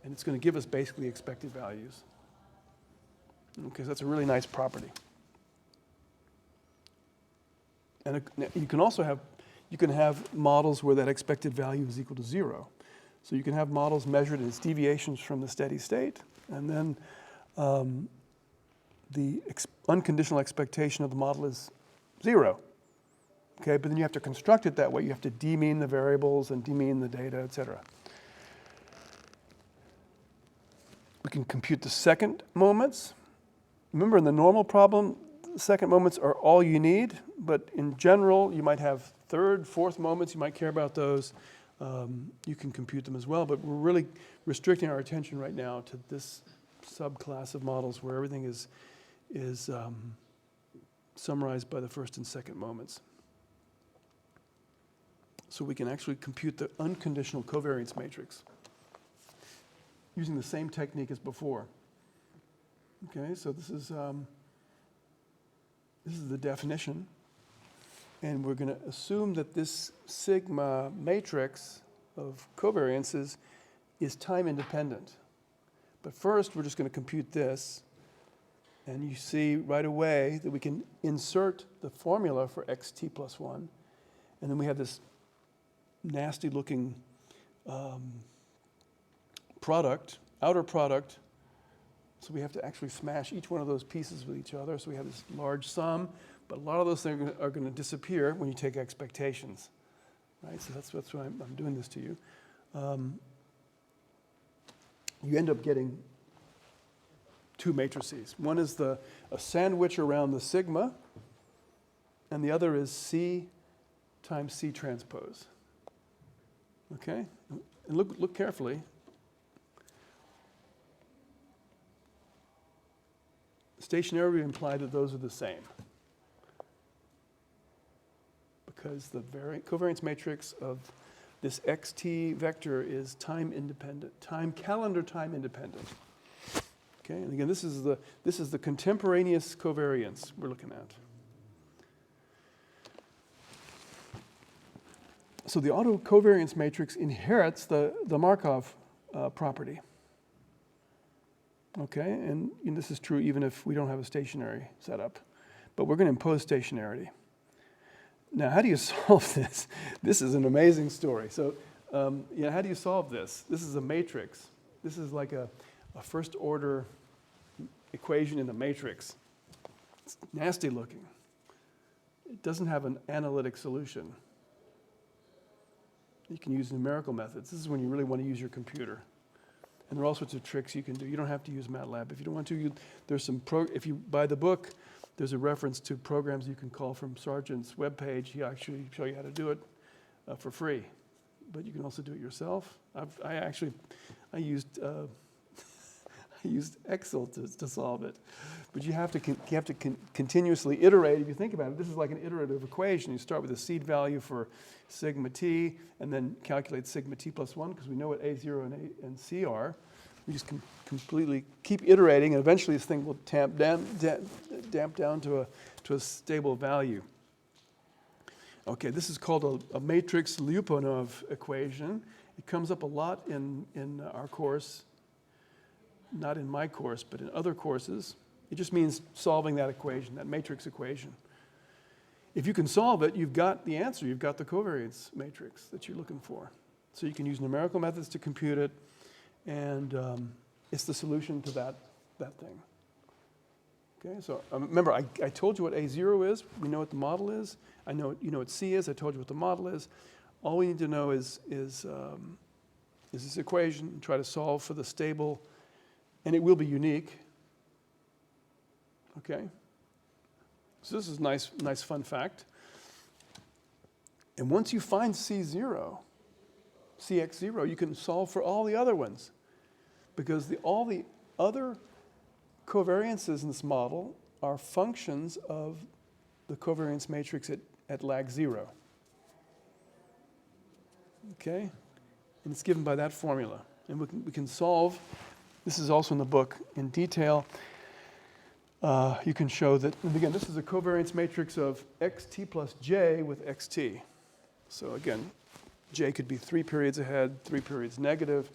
and it's going to give us basically expected values. Okay, so that's a really nice property. And you can also have models where that expected value is equal to 0. So you can have models measured as deviations from the steady state, and then the unconditional expectation of the model is 0. Okay, but then you have to construct it that way. You have to demean the variables and demean the data, et cetera. We can compute the second moments. Remember, in the normal problem, the second moments are all you need, but in general, you might have third, fourth moments. You might care about those. You can compute them as well, but we're really restricting our attention right now to this subclass of models where everything is summarized by the first and second moments. So we can actually compute the unconditional covariance matrix using the same technique as before. Okay, so this is the definition. And we're going to assume that this sigma matrix of covariances is time independent. But first, we're just going to compute this. And you see right away that we can insert the formula for xt plus 1. And then we have this nasty looking product, outer product. So we have to actually smash each one of those pieces with each other. So we have this large sum, but a lot of those things are going to disappear when you take expectations, right? So that's why I'm doing this to you. You end up getting two matrices. One is a sandwich around the sigma, and the other is C times C transpose. Okay? And look carefully. Stationarity would imply that those are the same, because the covariance matrix of this xt vector is time independent, calendar time independent. Okay, and again, this is the contemporaneous covariance we're looking at. So the autocovariance matrix inherits the Markov property. Okay, and this is true even if we don't have a stationary setup, but we're going to impose stationarity. Now, how do you solve this? This is an amazing story. So, how do you solve this? This is a matrix. This is like a first order equation in a matrix. It's nasty looking. It doesn't have an analytic solution. You can use numerical methods. This is when you really want to use your computer. And there are all sorts of tricks you can do. You don't have to use MATLAB. If you don't want to, there's some if you buy the book, there's a reference to programs you can call from Sargent's webpage. He actually show you how to do it for free. But you can also do it yourself. I used Excel to solve it. But you have to continuously iterate. If you think about it, this is like an iterative equation. You start with a seed value for sigma t, and then calculate sigma t plus 1, because we know what A0 and C are. We just can completely keep iterating, and eventually this thing will damp down to a stable value. Okay, this is called a matrix Lyapunov equation. It comes up a lot in our course, not in my course, but in other courses. It just means solving that equation, that matrix equation. If you can solve it, you've got the answer. You've got the covariance matrix that you're looking for. So you can use numerical methods to compute it, and it's the solution to that thing. Okay, so remember, I told you what A0 is. We know what the model is. You know what C is. I told you what the model is. All we need to know is this equation, and try to solve for the stable, and it will be unique. Okay? So this is nice fun fact. And once you find C0, CX0, you can solve for all the other ones, because all the other covariances in this model are functions of the covariance matrix at lag 0. Okay? And it's given by that formula. And we can solve, this is also in the book in detail. You can show that, and again, this is a covariance matrix of xt plus j with xt. So again, j could be 3 periods ahead, 3 periods negative.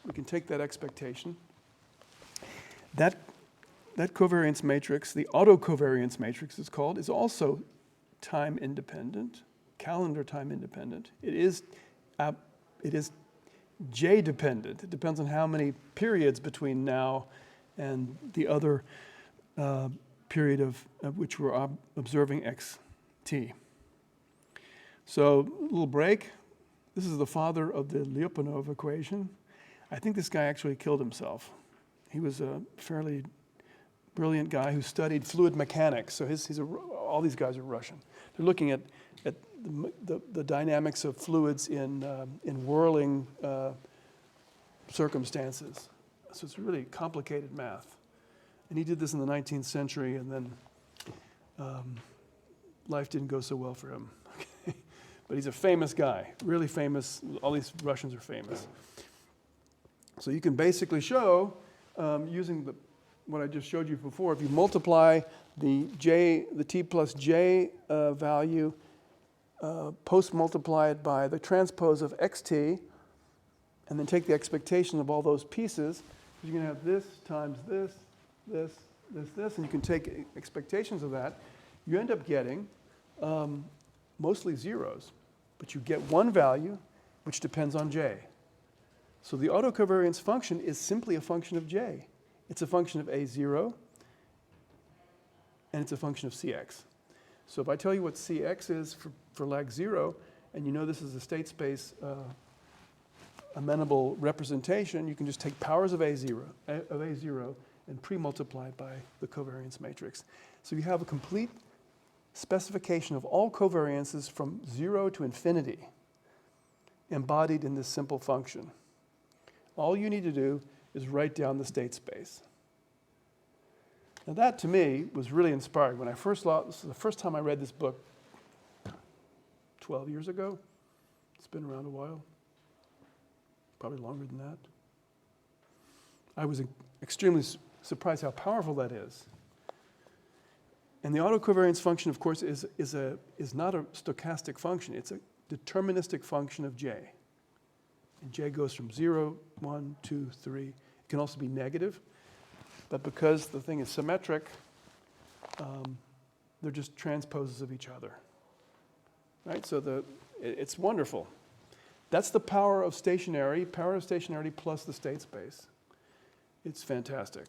We can take that expectation. That covariance matrix, the autocovariance matrix it's called, is also time independent, calendar time independent. It is j dependent. It depends on how many periods between now and the other period of which we're observing xt. So, a little break. This is the father of the Lyapunov equation. I think this guy actually killed himself. He was a fairly brilliant guy who studied fluid mechanics. So all these guys are Russian. They're looking at the dynamics of fluids in whirling circumstances. So it's really complicated math. And he did this in the 19th century, and then life didn't go so well for him. Okay? But he's a famous guy, really famous. All these Russians are famous. So you can basically show, using what I just showed you before, if you multiply the t plus j value, post-multiply it by the transpose of xt, and then take the expectation of all those pieces, you're going to have this times this, and you can take expectations of that. You end up getting mostly zeros, but you get one value which depends on j. So the autocovariance function is simply a function of j. It's a function of a0, and it's a function of cx. So if I tell you what cx is for lag 0, and you know this is a state space amenable representation, you can just take powers of a0 and pre-multiply it by the covariance matrix. So you have a complete specification of all covariances from 0 to infinity embodied in this simple function. All you need to do is write down the state space. Now that, to me, was really inspiring. When I first saw, this is the first time I read this book 12 years ago. It's been around a while, probably longer than that. I was extremely surprised how powerful that is. And the autocovariance function, of course, is not a stochastic function. It's a deterministic function of j. And j goes from 0, 1, 2, 3. It can also be negative. But because the thing is symmetric, they're just transposes of each other. Right? So it's wonderful. That's the power of stationarity plus the state space. It's fantastic.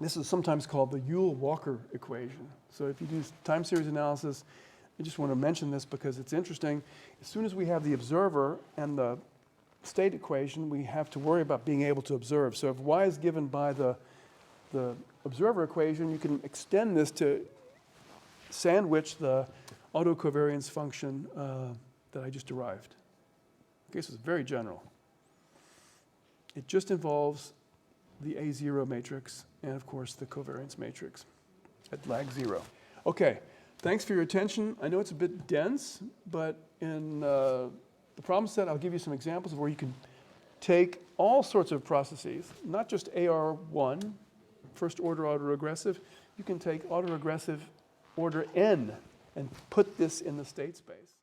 This is sometimes called the Yule-Walker equation. So if you do time series analysis, I just want to mention this because it's interesting. As soon as we have the observer and the state equation, we have to worry about being able to observe. So if y is given by the observer equation, you can extend this to sandwich the autocovariance function that I just derived. Okay, so it's very general. It just involves the A0 matrix and, of course, the covariance matrix at lag 0. Okay, thanks for your attention. I know it's a bit dense, but in the problem set, I'll give you some examples of where you can take all sorts of processes, not just AR1, first order autoregressive. You can take autoregressive order n and put this in the state space.